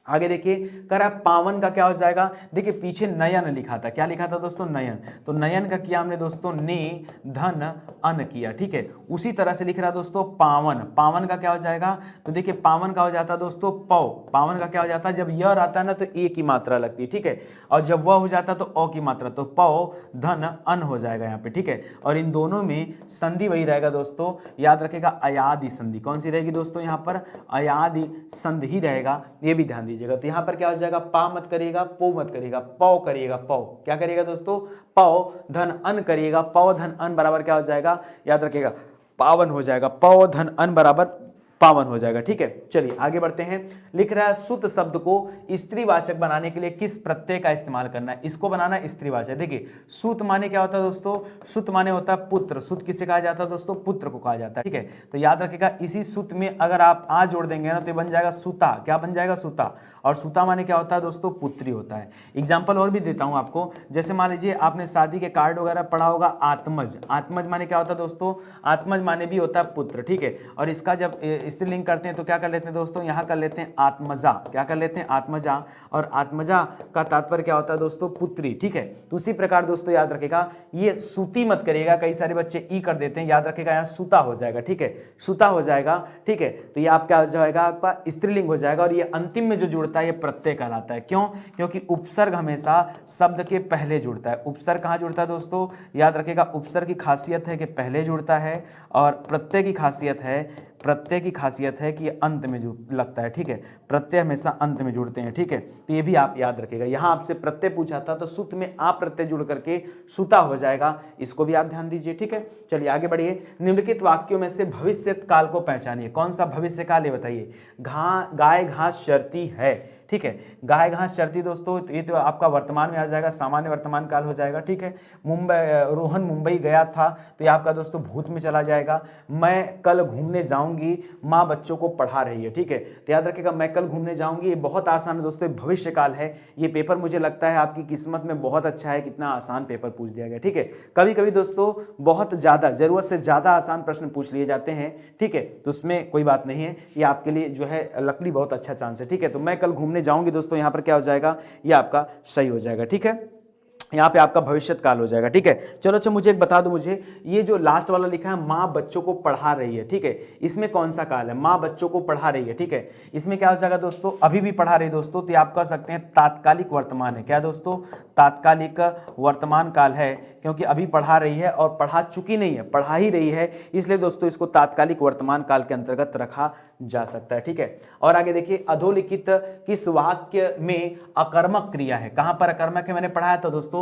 आगे देखिए, कह रहा पावन का क्या हो जाएगा? देखिए पीछे नयन लिखा था, क्या लिखा था दोस्तों? नयन। तो नयन का किया हमने दोस्तों ने धन अन किया। ठीक है, उसी तरह से लिख रहा दोस्तों पावन। पावन का क्या हो जाएगा? तो देखिए पावन का हो जाता है दोस्तों पौ। पावन का क्या हो जाता है? जब य आता है ना तो ए की मात्रा लगती है। ठीक है, और जब वह हो जाता है तो अ की मात्रा, तो पौ धन अन हो जाएगा यहाँ पे। ठीक है, और इन दोनों में संधि वही रहेगा दोस्तों, याद रखेगा अयादि संधि। कौन सी रहेगी दोस्तों? यहाँ पर अयादि संधि ही रहेगा, ये भी ध्यान दीजिएगा। तो यहाँ पर क्या हो जाएगा? पा मत करिएगा, पो मत करिएगा, पौ करिएगा। पौ क्या करिएगा दोस्तों? पौ धन अन करिएगा। पौ धन अन बराबर क्या हो जाएगा? याद रखिएगा पावन हो जाएगा। पौ धन अन बराबर पावन हो जाएगा। ठीक है, चलिए आगे बढ़ते हैं। लिख रहा है सुत शब्द को स्त्रीवाचक बनाने के लिए किस प्रत्यय का इस्तेमाल करना है? इसको बनाना स्त्रीवाचक। देखिए सुत माने क्या होता है दोस्तों? सुत माने होता है पुत्र। सुत किसे कहा जाता है दोस्तों? पुत्र को कहा जाता है। ठीक है, तो याद रखिएगा इसी सुत में अगर आप आ जोड़ देंगे ना तो ये बन जाएगा सुता। क्या बन जाएगा? सुता। और सुता माने क्या होता है दोस्तों? पुत्री होता है। एग्जाम्पल और भी देता हूं आपको, जैसे मान लीजिए आपने शादी के कार्ड वगैरह पढ़ा होगा, आत्मज। आत्मज माने क्या होता है दोस्तों? आत्मज माने भी होता है पुत्र। ठीक है, और इसका जब स्त्रीलिंग करते हैं तो क्या कर लेते हैं दोस्तों? यहाँ कर लेते हैं आत्मजा। क्या कर लेते हैं? आत्मजा। और आत्मजा का तात्पर्य क्या होता है दोस्तों? पुत्री। ठीक है, तो उसी प्रकार दोस्तों याद रखेगा, ये सूती मत करिएगा, कई सारे बच्चे ई कर देते हैं, याद रखेगा यहाँ सुता हो जाएगा। ठीक है, सुता हो जाएगा। ठीक है, तो ये आप क्या हो जाएगा? आपका स्त्रीलिंग हो जाएगा, और ये अंतिम में जो जुड़ता है ये प्रत्यय कहलाता है। क्यों? क्योंकि उपसर्ग हमेशा शब्द के पहले जुड़ता है। उपसर्ग कहाँ जुड़ता है दोस्तों? याद रखेगा उपसर्ग की खासियत है कि पहले जुड़ता है, और प्रत्यय की खासियत है कि अंत में लगता है। ठीक है, प्रत्यय हमेशा अंत में जुड़ते हैं। ठीक है, तो ये भी आप याद रखिएगा। यहाँ आपसे प्रत्यय पूछा था तो सुत में आप प्रत्यय जुड़ करके सुता हो जाएगा, इसको भी आप ध्यान दीजिए। ठीक है, चलिए आगे बढ़िए। निम्नलिखित वाक्यों में से भविष्य काल को पहचानिए। कौन सा भविष्य काल है बताइए? गाय घास चरती है। ठीक है, गाय घास चरती दोस्तों, तो ये तो आपका वर्तमान में आ जाएगा, सामान्य वर्तमान काल हो जाएगा। ठीक है, रोहन मुंबई गया था, तो ये आपका दोस्तों भूत में चला जाएगा। मैं कल घूमने जाऊंगी, माँ बच्चों को पढ़ा रही है। ठीक है, तो याद रखिएगा मैं कल घूमने जाऊंगी, ये बहुत आसान है दोस्तों, भविष्य काल है। ये पेपर मुझे लगता है आपकी किस्मत में बहुत अच्छा है, कितना आसान पेपर पूछ दिया गया। ठीक है, कभी कभी दोस्तों बहुत ज्यादा जरूरत से ज्यादा आसान प्रश्न पूछ लिए जाते हैं। ठीक है, तो उसमें कोई बात नहीं है, ये आपके लिए जो है लकड़ी बहुत अच्छा चांस है। ठीक है, तो मैं कल घूमने जाऊंगी दोस्तों, यहां पर क्या हो जाएगा? ये आपका सही हो जाएगा। ठीक है, यहाँ पे आपका भविष्यत काल हो जाएगा। ठीक है, चलो अच्छा मुझे एक बता दो, मुझे ये जो लास्ट वाला लिखा है माँ बच्चों को पढ़ा रही है। ठीक है, इसमें कौन सा काल है? माँ बच्चों को पढ़ा रही है। ठीक है, इसमें क्या हो जाएगा दोस्तों? अभी भी पढ़ा रही दोस्तों, तो आप कह सकते हैं तात्कालिक वर्तमान है। क्या दोस्तों? तात्कालिक वर्तमान काल है, क्योंकि अभी पढ़ा रही है और पढ़ा चुकी नहीं है, पढ़ा ही रही है, इसलिए दोस्तों इसको तात्कालिक वर्तमान काल के अंतर्गत रखा जा सकता है। ठीक है, और आगे देखिए, अधोलिखित किस वाक्य में अकर्मक क्रिया है? कहां पर अकर्मक है मैंने पढ़ाया था दोस्तों।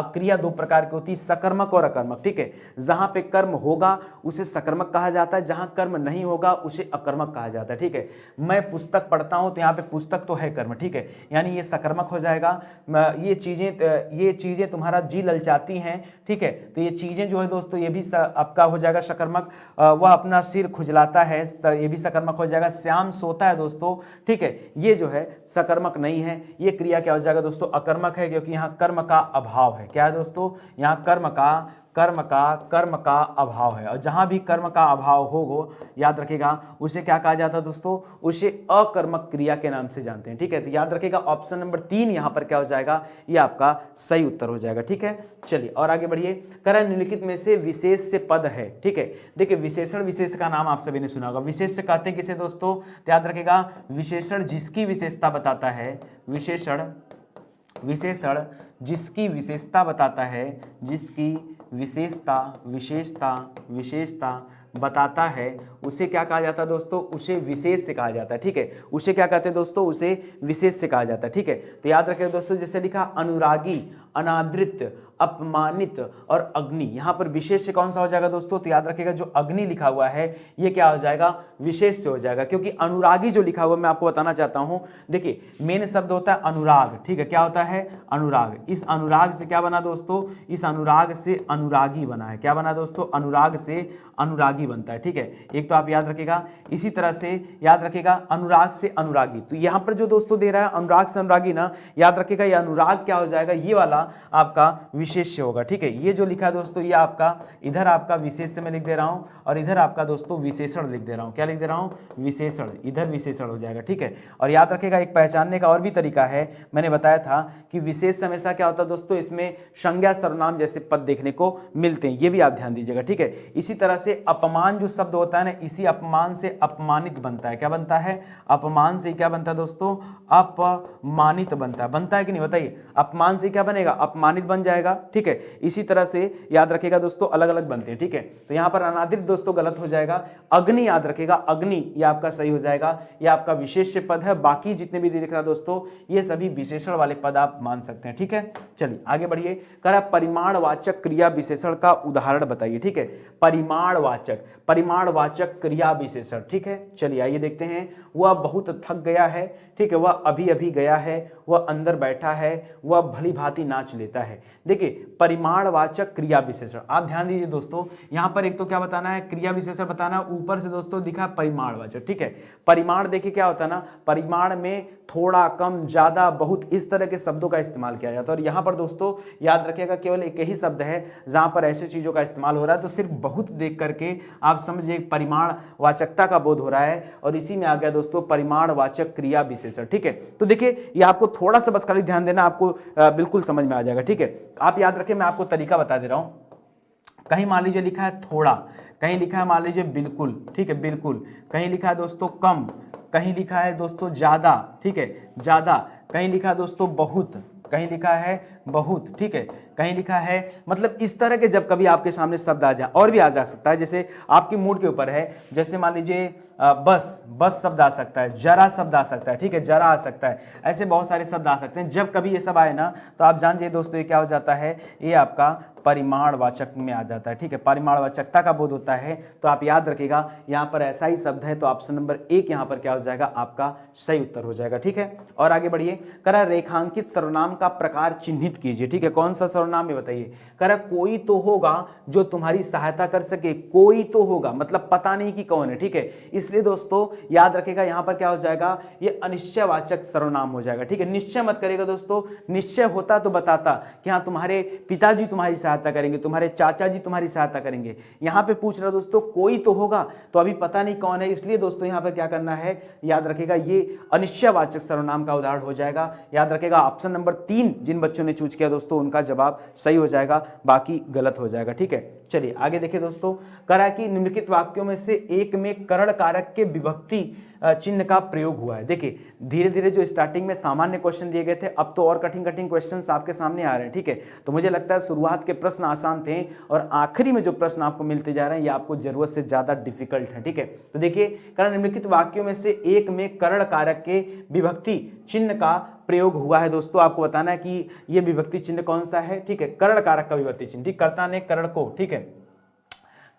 क्रिया 2 प्रकार की होती है, सकर्मक और अकर्मक। ठीक है, जहां पे कर्म होगा उसे सकर्मक कहा जाता है, जहां कर्म नहीं होगा उसे अकर्मक कहा जाता है। ठीक है, मैं पुस्तक पढ़ता हूं, तो यहाँ पे पुस्तक तो है कर्म। ठीक है, यानी ये सकर्मक हो जाएगा। ये चीजें तुम्हारा जी ललचाती हैं। ठीक है, तो ये चीजें जो है दोस्तों ये भी आपका हो जाएगा सकर्मक। वह अपना सिर खुजलाता है, ये भी सकर्मक हो जाएगा। श्याम सोता है दोस्तों। ठीक है, ये जो है सकर्मक नहीं है, ये क्रिया क्या हो जाएगा दोस्तों? अकर्मक है, क्योंकि यहाँ कर्म का अभाव है। क्या है दोस्तों? यहाँ कर्म का अभाव है, और जहां भी कर्म का अभाव होगा याद रखिएगा उसे क्या कहा जाता है दोस्तों? उसे अकर्मक क्रिया के नाम से जानते हैं। ठीक है, तो याद रखिएगा ऑप्शन नंबर 3 यहां पर क्या हो जाएगा? ये आपका सही उत्तर हो जाएगा। ठीक है, चलिए और आगे बढ़िए। करण निम्नलिखित में से विशेष से पद है। ठीक है, देखिए विशेषण विशेष का नाम आप सभी ने सुना होगा। विशेष से कहते हैं किसे दोस्तों? तो याद रखिएगा विशेषण जिसकी विशेषता बताता है, विशेषण जिसकी विशेषता बताता है, जिसकी विशेषता बताता है, उसे क्या कहा जाता है दोस्तों? उसे विशेष से कहा जाता है। ठीक है, उसे क्या कहते हैं दोस्तों? उसे विशेष से कहा जाता है। ठीक है, तो याद रखिए दोस्तों, जैसे लिखा अनुरागी, अनादृत, अपमानित और अग्नि। यहां पर विशेष से कौन सा हो जाएगा दोस्तों? तो याद रखिएगा जो अग्नि लिखा हुआ है ये क्या हो जाएगा? विशेष से हो जाएगा, क्योंकि अनुरागी जो लिखा हुआ मैं आपको बताना चाहता हूं। देखिए मेन शब्द होता है अनुराग, ठीक है, क्या होता है? अनुराग। इस अनुराग से क्या बना दोस्तों? इस अनुराग से अनुरागी बना है। क्या बना दोस्तों? अनुराग से अनुरागी बनता है, ठीक है। एक तो आप याद रखिएगा। इसी तरह से याद रखिएगा अनुराग से अनुरागी, तो यहां पर जो दोस्तों दे रहा है अनुराग से अनुरागी ना, याद रखिएगा ये अनुराग क्या हो जाएगा? ये वाला आपका विशेष होगा, ठीक है। ये जो लिखा है दोस्तों ये आपका, इधर आपका विशेष मैं लिख दे रहा हूं और इधर आपका दोस्तों विशेषण लिख दे रहा हूं। क्या लिख दे रहा हूं? विशेषण, इधर विशेषण हो जाएगा, ठीक है। और याद रखिएगा एक पहचानने का और भी तरीका है, मैंने बताया था कि विशेष हमेशा क्या होता है दोस्तों? इसमें संज्ञा सर्वनाम जैसे पद देखने को मिलते हैं, ये भी आप ध्यान दीजिएगा, ठीक है। इसी तरह से अपमान जो शब्द होता है ना, इसी अपमान से अपमानित बनता है। क्या बनता है? अपमान से क्या बनता है दोस्तों? अपमानित बनता है। बनता है कि नहीं बताइए? अपमान से क्या बनेगा? अपमानित बन जाएगा, ठीक है। इसी तरह से याद रखिएगा दोस्तों अलग अलग बनते हैं, ठीक है। तो यहां पर अनादृत दोस्तों गलत हो जाएगा। अग्नि याद रखिएगा, अग्नि ये आपका सही हो जाएगा, ये आपका विशेष्य पद है। बाकी जितने भी दिख रहा दोस्तों ये सभी विशेषण वाले पद आप मान सकते हैं, ठीक है। चलिए आगे बढ़िए। कह रहा परिमाणवाचक क्रिया विशेषण का उदाहरण बताइए, ठीक है। परिमाणवाचक क्रिया विशेषण, ठीक है। चलिए आइए देखते हैं। वह बहुत थक गया है, ठीक है। वह अभी अभी गया है, वह अंदर बैठा है, वह भली भांति नाच लेता है। देखिए परिमाणवाचक क्रिया विशेषण, आप ध्यान दीजिए दोस्तों, यहां पर एक तो क्या बताना है? क्रिया विशेषण बताना है। ऊपर से दोस्तों दिखा परिमाणवाचक, ठीक है। परिमाण देखिए क्या होता है ना, परिमाण में थोड़ा, कम, ज्यादा, बहुत, इस तरह के शब्दों का इस्तेमाल किया जाता है। और यहां पर दोस्तों याद रखिएगा केवल एक ही शब्द है जहां पर ऐसी चीजों का इस्तेमाल हो रहा है, तो सिर्फ बहुत देख करके आप समझिए परिमाण वाचकता का बोध हो रहा है, और इसी में आ गया दोस्तों परिमाणवाचक क्रिया विशेषण, ठीक है। तो देखिए ये आपको थोड़ा सा बस खाली ध्यान देना, आपको बिल्कुल समझ में आ जाएगा, ठीक है। आप याद रखें, मैं आपको तरीका बता दे रहा हूं। कहीं मान लीजिए लिखा है थोड़ा, कहीं लिखा है मान लीजिए बिल्कुल, ठीक है, बिल्कुल। कहीं लिखा है दोस्तों कम, कहीं लिखा है दोस्तों ज्यादा, ठीक है, ज्यादा। कहीं लिखा है दोस्तों बहुत, कहीं लिखा है बहुत, ठीक है। कहीं लिखा है, मतलब इस तरह के जब कभी आपके सामने शब्द आ जाए, और भी आ जा सकता है, जैसे आपके मूड के ऊपर है। जैसे मान लीजिए बस शब्द आ सकता है, जरा शब्द आ सकता है, ठीक है, जरा आ सकता है। ऐसे बहुत सारे शब्द आ सकते हैं। जब कभी ये सब आए ना, तो आप जान जाइए दोस्तों ये क्या हो जाता है? ये आपका परिमाणवाचक में आ जाता है, ठीक है। परिमाणवाचकता का बोध होता है। तो आप याद रखिएगा यहाँ पर ऐसा ही शब्द है, तो ऑप्शन नंबर 1 यहाँ पर क्या हो जाएगा? आपका सही उत्तर हो जाएगा, ठीक है। और आगे बढ़िए। करा रेखांकित सर्वनाम का प्रकार चिन्हित कीजिए, ठीक है। कौन सा सर्वनाम है बताइए? करा कोई तो होगा जो तुम्हारी सहायता कर सके। कोई तो होगा मतलब पता नहीं कि कौन है, ठीक है। इसलिए दोस्तों याद रखिएगा यहाँ पर क्या हो जाएगा? ये अनिश्चयवाचक सर्वनाम हो जाएगा, ठीक है। निश्चय मत करेगा दोस्तों, निश्चय होता तो बताता कि हाँ तुम्हारे पिताजी तुम्हारी सहायता करेंगे, तुम्हारे चाचा जी तुम्हारी सहायता करेंगे। यहाँ पे पूछ रहा दोस्तों कोई तो होगा, तो अभी पता नहीं कौन है, इसलिए दोस्तों यहाँ पर क्या करना है? याद रखिएगा ये अनिश्चयवाचक सर्वनाम का उदाहरण हो जाएगा। याद रखिएगा ऑप्शन नंबर 3 जिन बच्चों ने चूज किया दोस्तों उनका जवाब सही हो जाएगा, बाकी गलत हो जाएगा, ठीक है। चलिए आगे देखिए दोस्तों। करा कि निम्नलिखित वाक्यों में से एक में करण कारक के विभक्ति चिन्ह का प्रयोग हुआ है। देखिए धीरे धीरे जो स्टार्टिंग में सामान्य क्वेश्चन दिए गए थे, अब तो और कठिन कठिन क्वेश्चंस आपके सामने आ रहे हैं, ठीक है। तो मुझे लगता है शुरुआत के प्रश्न आसान थे और आखिरी में जो प्रश्न आपको मिलते जा रहे हैं ये आपको जरूरत से ज्यादा डिफिकल्ट है, ठीक है। तो देखिए करण निम्नलिखित वाक्यों में से एक में करण कारक के विभक्ति चिन्ह का प्रयोग हुआ है। दोस्तों आपको बताना है कि यह विभक्ति चिन्ह कौन सा है, ठीक है। करण कारक का विभक्ति चिन्ह, ठीक, कर्ता ने करण को, ठीक है,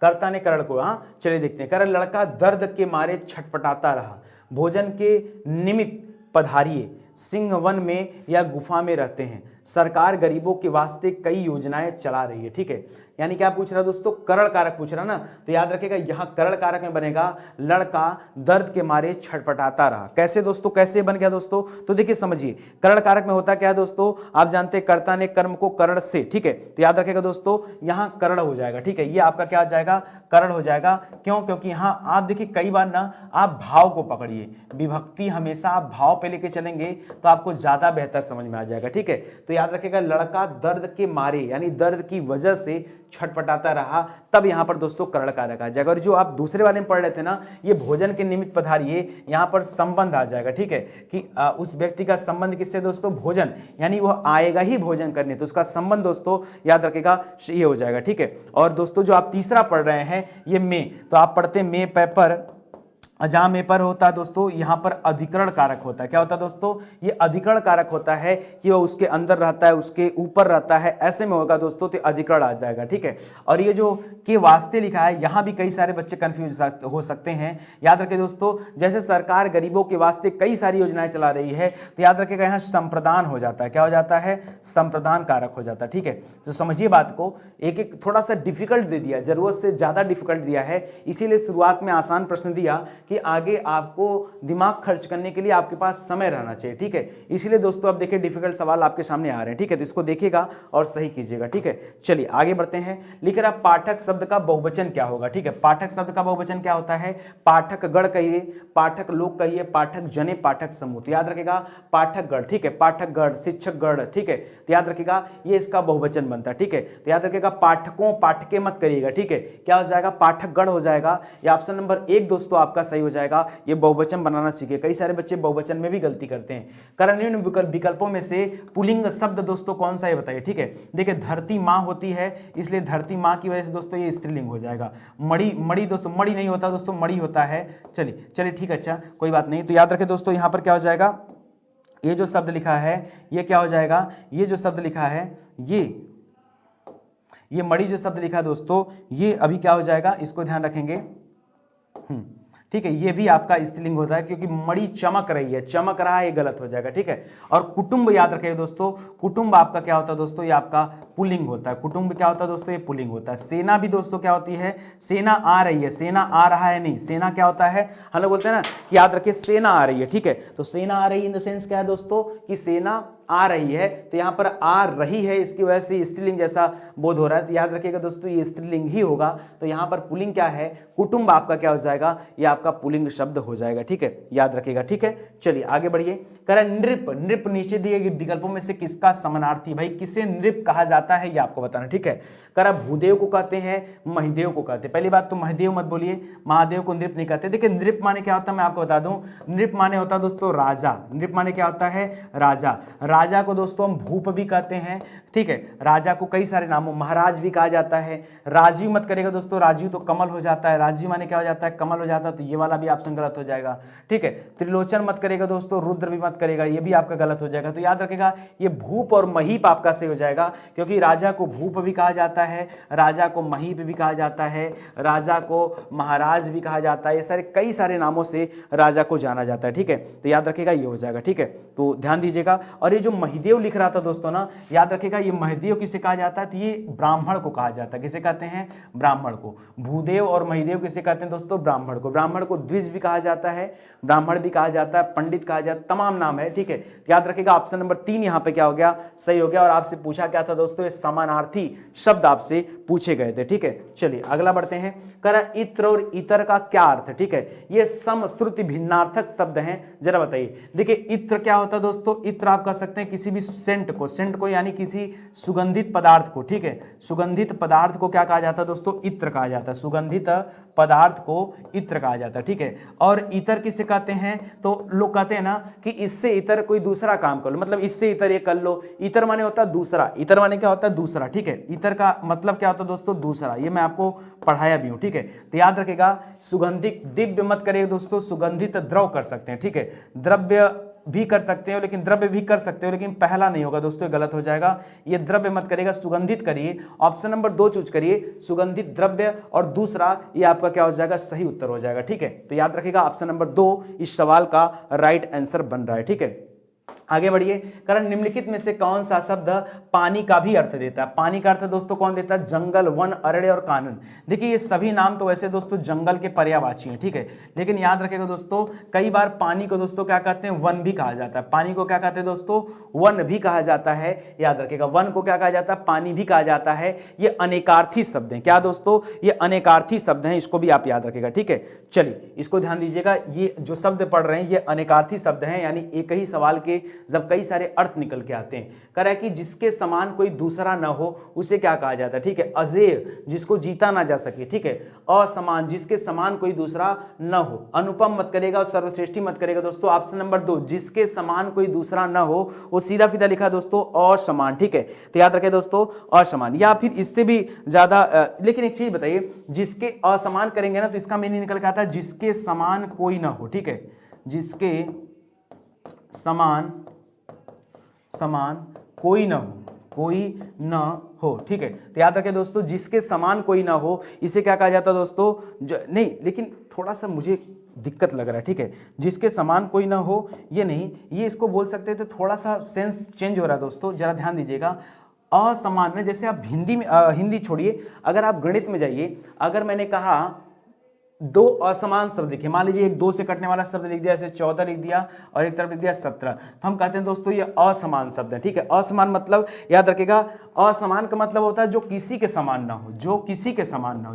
कर्ता ने करण को। हाँ चलिए देखते हैं। करण लड़का दर्द के मारे छटपटाता रहा, भोजन के निमित्त पधारिए, सिंह वन में या गुफा में रहते हैं, सरकार गरीबों के वास्ते कई योजनाएं चला रही है, ठीक है। यानी क्या पूछ रहा है दोस्तों? करण कारक पूछ रहा ना, तो याद रखिएगा यहां करण कारक में बनेगा लड़का दर्द के मारे छटपटाता रहा। कैसे दोस्तों, कैसे बन गया दोस्तों? तो देखिए समझिए, करण कारक में होता क्या है दोस्तों? आप जानते हैं कर्ता ने कर्म को करण से, ठीक है। तो याद रखिएगा दोस्तों यहां करण हो जाएगा, ठीक है। ये आपका क्या आ जाएगा? करण हो जाएगा। क्यों? क्योंकि यहां आप देखिए कई बार ना आप भाव को पकड़िए, विभक्ति हमेशा आप भाव पे लेके चलेंगे तो आपको ज्यादा बेहतर समझ में आ जाएगा, ठीक है। तो याद रखिएगा लड़का दर्द के मारे यानी दर्द की वजह से छटपटाता रहा, तब यहां पर दोस्तों करण कारक आ जाएगा। और जो आप दूसरे वाले में पढ़ रहे थे ना, ये भोजन के निमित्त पधारिए, यहां पर संबंध आ जाएगा, ठीक है, कि उस व्यक्ति का संबंध किससे दोस्तों? भोजन, यानी वह आएगा ही भोजन करने, तो उसका संबंध दोस्तों याद रखिएगा ये हो जाएगा, ठीक है। और दोस्तों जो आप तीसरा पढ़ रहे हैं ये में, तो आप पढ़ते में पेपर जहां में पर होता है दोस्तों, यहां पर अधिकरण कारक होता है। क्या होता है दोस्तों, ये अधिकरण कारक होता है कि वो उसके अंदर रहता है, उसके ऊपर रहता है, ऐसे में होगा दोस्तों तो अधिकरण आ जाएगा, ठीक है। और ये जो के वास्ते लिखा है, यहां भी कई सारे बच्चे कंफ्यूज हो सकते हैं। याद रखिए दोस्तों, जैसे सरकार गरीबों के वास्ते कई सारी योजनाएं चला रही है, तो याद रखिएगा यहां संप्रदान हो जाता है। क्या हो जाता है, संप्रदान कारक हो जाता है, ठीक है। तो समझिए बात को, एक एक थोड़ा सा डिफिकल्ट दे दिया, जरूरत से ज्यादा डिफिकल्ट दिया है, इसीलिए शुरुआत में आसान प्रश्न दिया कि आगे आपको दिमाग खर्च करने के लिए आपके पास समय रहना चाहिए, ठीक है। इसलिए दोस्तों अब देखिए डिफिकल्ट सवाल आपके सामने आ रहे हैं, ठीक है, तो इसको देखिएगा और सही कीजिएगा, ठीक है। चलिए आगे बढ़ते हैं। लिख रहा पाठक शब्द का बहुवचन क्या होगा, ठीक है। पाठक शब्द का बहुवचन क्या होता है, पाठक गण कहिए, पाठक लोग कहिए, पाठक जने, पाठक समूह। तो याद रखिएगा पाठक गण, ठीक है, पाठक गण, शिक्षक गण, ठीक है। तो याद रखिएगा ये इसका बहुवचन बनता है, ठीक है। तो याद रखिएगा पाठकों, पाठके मत करिएगा, ठीक है। क्या हो जाएगा, पाठक गण हो जाएगा। ये ऑप्शन नंबर 1 दोस्तों आपका सही हो जाएगा। ये बहुवचन बनाना सीखे, कई सारे बच्चे बहुवचन में भी गलती करते हैं। कारण निम्न विकल्पों में से पुल्लिंग शब्द दोस्तों कौन सा है बताइए, ठीक है। देखिए धरती माँ होती है, इसलिए धरती माँ की वजह से दोस्तों ये स्त्रीलिंग हो जाएगा। मणि, मणि दोस्तों मणि नहीं होता दोस्तों, मणि होता है। चलिए चलिए ठीक है, अच्छा कोई बात नहीं। तो याद रखें दोस्तों यहाँ पर क्या हो जाएगा, ये जो शब्द लिखा है ये क्या हो जाएगा, ये जो शब्द लिखा है ये मणि जो शब्द लिखा है दोस्तों, ये अभी क्या हो जाएगा, इसको ध्यान रखेंगे, ठीक है। ये भी आपका स्त्रीलिंग होता है क्योंकि मणि चमक रही है, चमक रहा है, ये गलत हो जाएगा, ठीक है। और कुटुंब याद रखिए दोस्तों, कुटुंब आपका क्या होता है दोस्तों, ये आपका पुल्लिंग होता है। कुटुंब क्या होता है दोस्तों, ये पुल्लिंग होता है। सेना भी दोस्तों क्या होती है, सेना आ रही है, सेना आ रहा है नहीं, सेना क्या होता है, हम लोग बोलते हैं ना कि याद रखिए सेना आ रही है, ठीक है। तो सेना आ रही है इन द सेंस क्या है दोस्तों, कि सेना आ रही है, तो यहां पर आ रही है, इसकी वजह से स्त्रीलिंग जैसा बोध हो रहा है। तो याद रखिएगा दोस्तों ये स्त्रीलिंग ही होगा। तो यहां पर पुल्लिंग क्या है, कुटुंब आपका क्या हो जाएगा, ये आपका पुल्लिंग शब्द हो जाएगा, ठीक है, याद रखिएगा, ठीक है। चलिए आगे बढ़िए। कह नृप, नृप नीचे दिए गए विकल्पों में से किसका समानार्थी, भाई किसे नृप कहा जाता है ये आपको बताना, ठीक है। कह भूदेव को कहते हैं, महिदेव को कहते हैं। पहली बात तो महिदेव मत बोलिए, महादेव को नृप नहीं कहते। देखिए नृप माने क्या होता है मैं आपको बता दूं, नृप माने होता है दोस्तों राजा। नृप माने क्या होता है, राजा। राजा को दोस्तों हम भूप भी कहते हैं, ठीक है। राजा को कई सारे नामों, महाराज भी कहा जाता है। राजीव मत करेगा दोस्तों, राजीव तो कमल हो जाता है, राजीव माने क्या हो जाता है, कमल हो जाता है, तो ये वाला भी ऑप्शन गलत हो जाएगा, ठीक है। त्रिलोचन मत करेगा दोस्तों, रुद्र भी मत करेगा, ये भी आपका गलत हो जाएगा। तो याद रखेगा ये भूप और महीप आपका सही हो जाएगा, क्योंकि राजा को भूप भी कहा जाता है, राजा को महीप भी कहा जाता है, राजा को महाराज भी कहा जाता है, ये सारे कई सारे नामों से राजा को जाना जाता है, ठीक है। तो याद रखेगा ये हो जाएगा, ठीक है, तो ध्यान दीजिएगा। और ये जो महिदेव लिख रहा था दोस्तों ना, याद रखेगा ये महिदेव किसे कहा जाता है, तो ये ब्राह्मण को कहा जाता है। किसे कहते हैं, ब्राह्मण को। भूदेव और महिदेव किसे कहते हैं दोस्तों, ब्राह्मण को। ब्राह्मण को द्विज भी कहा जाता है, ब्राह्मण भी कहा जाता है, पंडित कहा जाता है, तमाम नाम है, ठीक है। याद रखेगा ऑप्शन नंबर 3 यहाँ पे क्या हो गया, सही हो गया। और आपसे पूछा क्या था दोस्तों, ये समानार्थी शब्द आपसे पूछे गए थे, ठीक है। चलिए अगला बढ़ते हैं। कह रहा इत्र और इतर का क्या अर्थ है, ठीक है। ये समश्रुति भिन्नार्थक शब्द हैं, जरा बताइए। देखिए इत्र क्या होता है दोस्तों, इत्र आप कह सकते हैं किसी भी सेंट को, सेंट को यानी किसी सुगंधित पदार्थ को, ठीक है। सुगंधित पदार्थ को क्या कहा जाता है दोस्तों, इत्र कहा जाता है। सुगंधित पदार्थ को इत्र कहा जाता है, ठीक है। और इतर किसे कहते हैं, तो लोग कहते हैं ना कि इससे इतर कोई दूसरा काम कर लो, मतलब इससे इतर ये कर लो। इतर माने होता है दूसरा, इतर माने क्या होता है, दूसरा, ठीक है। इतर का मतलब क्या होता है दोस्तों, दूसरा। ये मैं आपको पढ़ाया भी हूं, ठीक है। तो याद रखेगा सुगंधित, दिव्य मत करिए दोस्तों, सुगंधित द्रव कर सकते हैं, ठीक है। द्रव्य भी कर सकते हो, लेकिन द्रव्य भी कर सकते हो, लेकिन पहला नहीं होगा दोस्तों, गलत हो जाएगा। ये द्रव्य मत करिएगा, सुगंधित करिए। ऑप्शन नंबर 2 चूज करिए, सुगंधित द्रव्य, और दूसरा ये आपका क्या हो जाएगा, सही उत्तर हो जाएगा, ठीक है। तो याद रखिएगा ऑप्शन नंबर 2 इस सवाल का राइट आंसर बन रहा है, ठीक है। आगे बढ़िए। कारण निम्नलिखित में से कौन सा शब्द पानी का भी अर्थ देता है। पानी का अर्थ दोस्तों कौन देता है, जंगल, वन, अरण्य और कानन। देखिए ये सभी नाम तो वैसे दोस्तों जंगल के पर्यायवाची हैं, ठीक है। लेकिन याद रखिएगा दोस्तों, कई बार पानी को दोस्तों क्या कहते हैं, वन भी कहा जाता है। पानी को क्या कहते हैं दोस्तों, वन भी कहा जाता है। याद रखिएगा वन को क्या कहा जाता है, पानी भी कहा जाता है। ये अनेकार्थी शब्द हैं, क्या दोस्तों, ये अनेकार्थी शब्द हैं, इसको भी आप याद रखिएगा, ठीक है। चलिए इसको ध्यान दीजिएगा, ये जो शब्द पढ़ रहे हैं ये अनेकार्थी शब्द हैं, यानी एक ही सवाल के जब कई सारे अर्थ निकल के आते हैं। कह रहा है कि जिसके समान कोई दूसरा न हो उसे क्या कहा जाता है, ठीक है, अजेय जिसको जीता ना जा सके, ठीक है, असमान जिसके समान कोई दूसरा न हो, अनुपम मत करेगा और सर्वश्रेष्ठी मत करेगा दोस्तों। ऑप्शन नंबर 2 जिसके समान कोई दूसरा न हो वो सीधा सीधा लिखा दोस्तों असमान, ठीक है, तो याद रखें दोस्तों असमान। या फिर इससे भी ज्यादा लेकिन एक चीज बताइए, जिसके असमान करेंगे ना तो इसका मीनिंग निकल के आता है जिसके समान कोई ना हो, ठीक है, जिसके समान कोई ना हो, कोई ना हो, ठीक है, तो याद रखें दोस्तों जिसके समान कोई ना हो इसे क्या कहा जाता है दोस्तों, नहीं लेकिन थोड़ा सा मुझे दिक्कत लग रहा है, ठीक है, जिसके समान कोई ना हो ये नहीं, ये इसको बोल सकते हैं, तो थोड़ा सा सेंस चेंज हो रहा है दोस्तों, जरा ध्यान दीजिएगा। असमान में जैसे आप हिंदी में हिंदी छोड़िए, अगर आप गणित में जाइए, अगर मैंने कहा दो असमान शब्द लिखे, मान लीजिए एक 2 से कटने वाला शब्द लिख दिया, जैसे 14 लिख दिया और एक तरफ लिख दिया 17, तो हम कहते हैं दोस्तों ये असमान शब्द है, ठीक है। असमान मतलब याद रखिएगा, असमान का मतलब होता है जो किसी के समान ना हो, जो किसी के समान ना हो,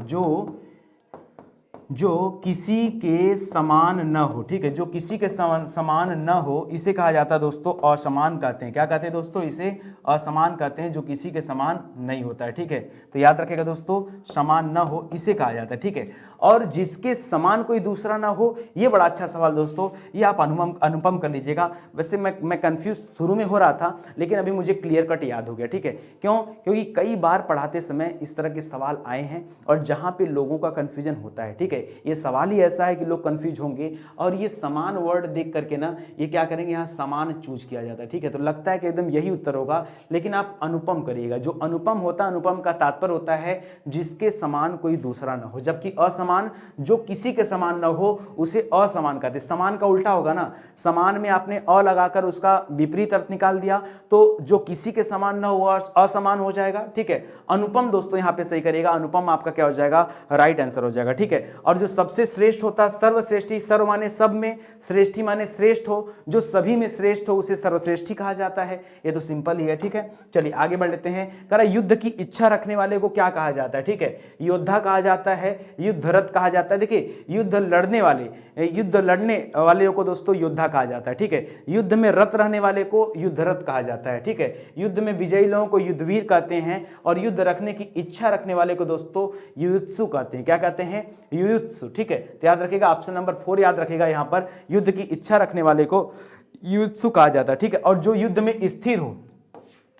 जो किसी के समान न हो, ठीक है, जो किसी के समान न हो इसे कहा जाता है दोस्तों असमान कहते हैं। क्या कहते हैं दोस्तों, इसे असमान कहते हैं, जो किसी के समान नहीं होता है, ठीक है, तो याद रखेगा दोस्तों समान न हो इसे कहा जाता है, ठीक है। और जिसके समान कोई दूसरा ना हो, ये बड़ा अच्छा सवाल दोस्तों, ये आप अनुपम कर लीजिएगा। वैसे मैं कंफ्यूज शुरू में हो रहा था, लेकिन अभी मुझे क्लियर कट याद हो गया, ठीक है, क्यों, क्योंकि कई बार पढ़ाते समय इस तरह के सवाल आए हैं और जहां पे लोगों का कंफ्यूजन होता है, ठीक है, ये सवाल ही ऐसा है कि लोग कंफ्यूज होंगे और ये समान वर्ड देख करके ना ये क्या करेंगे, यहाँ समान चूज किया जाता है, ठीक है, तो लगता है कि एकदम यही उत्तर होगा, लेकिन आप अनुपम करिएगा। जो अनुपम होता है, अनुपम का तात्पर्य होता है जिसके समान कोई दूसरा ना हो, जबकि असमान जो किसी के समान ना हो उसे असमान कहते हैं। समान का उल्टा होगा ना, समान में आपने अ लगाकर उसका विपरीत अर्थ निकाल दिया तो जो किसी के समान ना हो असमान हो जाएगा, ठीक है। अनुपम दोस्तों यहाँ पे सही करिएगा, अनुपम आपका क्या हो जाएगा, राइट आंसर हो जाएगा, ठीक है। और जो सबसे श्रेष्ठ होता है सर्वश्रेष्ठी, सर्व माने सब में, श्रेष्ठी माने श्रेष्ठ हो, जो सभी में श्रेष्ठ हो उसे सर्वश्रेष्ठी कहा जाता है। ये तो सिंपल ही है, ठीक है। चलिए आगे बढ़ लेते हैं। कह रहा युद्ध की इच्छा रखने वाले को क्या कहा जाता है, ठीक है, योद्धा कहा जाता है, युद्धरत कहा जाता है। देखिए युद्ध लड़ने वाले को दोस्तों योद्धा कहा जाता है, ठीक है। युद्ध में रत रहने वाले को युद्धरत कहा जाता है, ठीक है। युद्ध में विजयी लोगों को युद्धवीर कहते हैं और युद्ध रखने की इच्छा रखने वाले को दोस्तों युयुत्सु कहते हैं। क्या कहते हैं, युयुत्सु, ठीक है। तो याद रखिएगा ऑप्शन नंबर 4 याद रखिएगा, यहाँ पर युद्ध की इच्छा रखने वाले को युयुत्सु कहा जाता है, ठीक है। और जो युद्ध में स्थिर हो,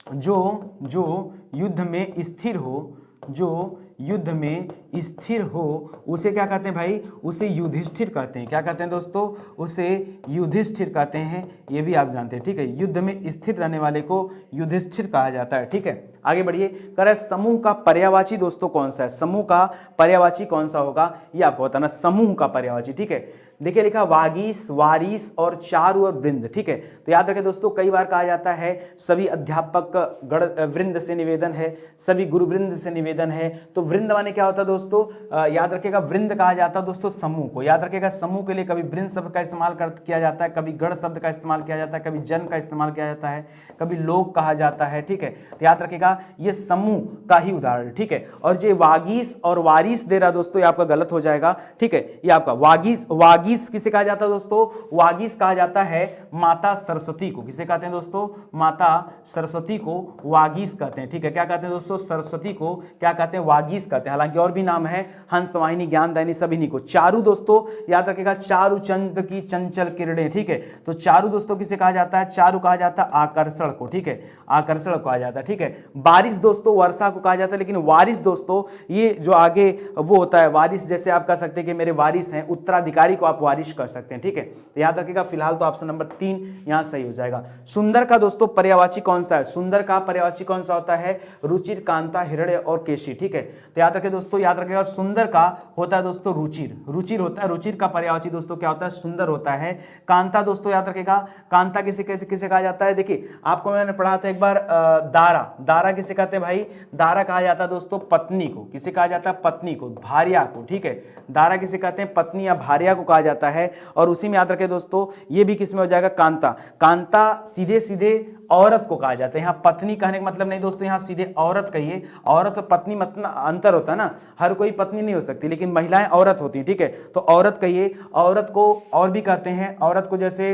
जो युद्ध में स्थिर हो, जो युद्ध में स्थिर हो उसे क्या कहते हैं भाई, उसे युधिष्ठिर कहते हैं। क्या कहते हैं दोस्तों, उसे युधिष्ठिर कहते हैं, ये भी आप जानते हैं, ठीक है। युद्ध में स्थिर रहने वाले को युधिष्ठिर कहा जाता है, ठीक है। आगे बढ़िए। कह रहा है समूह का पर्यायवाची दोस्तों कौन सा है, समूह का पर्यायवाची कौन सा होगा ये आपको बताना, समूह का पर्यायवाची, ठीक है। देखिए लिखा वागीश, वारिस और चारु और वृंद, ठीक है। तो याद रखें दोस्तों कई बार कहा जाता है सभी अध्यापक गण वृंद से निवेदन है, सभी गुरु वृंद से निवेदन है, तो वृंद माने क्या होता है दोस्तों, याद रखिएगा वृंद कहा जाता है दोस्तों समूह को। याद रखिएगा समूह के लिए कभी वृंद शब्द का इस्तेमाल किया जाता है, कभी गण शब्द का इस्तेमाल किया जाता है, कभी जन का इस्तेमाल किया जाता है, कभी लोग कहा जाता है, ठीक है। तो याद रखिएगा ये समूह का ही उदाहरण, ठीक है। और जो वागीश और वारिस दे रहा दोस्तों ये आपका गलत हो जाएगा, ठीक है। ये आपका वागीश किसे कहा जाता है दोस्तों, वागीश कहा जाता है माता सरस्वती को। किसे कहते हैं दोस्तों, माता सरस्वती को वागीश कहते हैं, ठीक है। क्या कहते हैं दोस्तों, सरस्वती को क्या कहते हैं, वागीश कहते हैं। हालांकि और भी नाम है, हंसवाहिनी, ज्ञानदायिनी, सभी को। चारु दोस्तों याद रखिएगा चारु चंद्र की चंचल किरणें, ठीक है। तो चारु दोस्तों किसे कहा जाता है, चारु कहा जाता है आकर्षण को, ठीक है, आकर्षण कहा जाता है, ठीक है। बारिश दोस्तों वर्षा को कहा जाता है, लेकिन वारिस दोस्तों ये जो आगे वो होता है वारिस, जैसे आप कह सकते हैं कि मेरे वारिस हैं, उत्तराधिकारी को आप वारिस कर सकते हैं, ठीक है। तो याद रखिएगा फिलहाल तो ऑप्शन नंबर 3 यहां सही हो जाएगा। सुंदर का दोस्तों पर्यायवाची कौन सा है, सुंदर का पर्यायवाची कौन सा होता है, रुचिर, कांता, हिरण्य और केशी, ठीक है। तो याद रखिए दोस्तों, याद रखिएगा सुंदर का होता है दोस्तों रुचिर, रुचिर होता है, रुचिर का पर्यायवाची दोस्तों क्या होता है, सुंदर होता है। कांता दोस्तों याद रखिएगा, कांता किसे कहा जाता है, देखिए आपको मैंने पढ़ा था एक बार दारा, दारा किसे कहते हैं भाई, दारा कहा जाता है दोस्तों पत्नी को। किसे कहा जाता है, पत्नी को, भार्या को, ठीक है। दारा किसे कहते हैं, पत्नी या भार्या को कहा जाता है। और उसी में याद रखें दोस्तों ये भी किसमें हो जाएगा, कांता, कांता सीधे सीधे औरत को कहा जाता है। यहाँ पत्नी कहने का मतलब नहीं दोस्तों, यहाँ सीधे औरत कहिए, औरत और पत्नी मतलब अंतर होता है ना, हर कोई पत्नी नहीं हो सकती, लेकिन महिलाएं औरत होती है, ठीक है। तो औरत कहिए, औरत को और भी कहते हैं, औरत को जैसे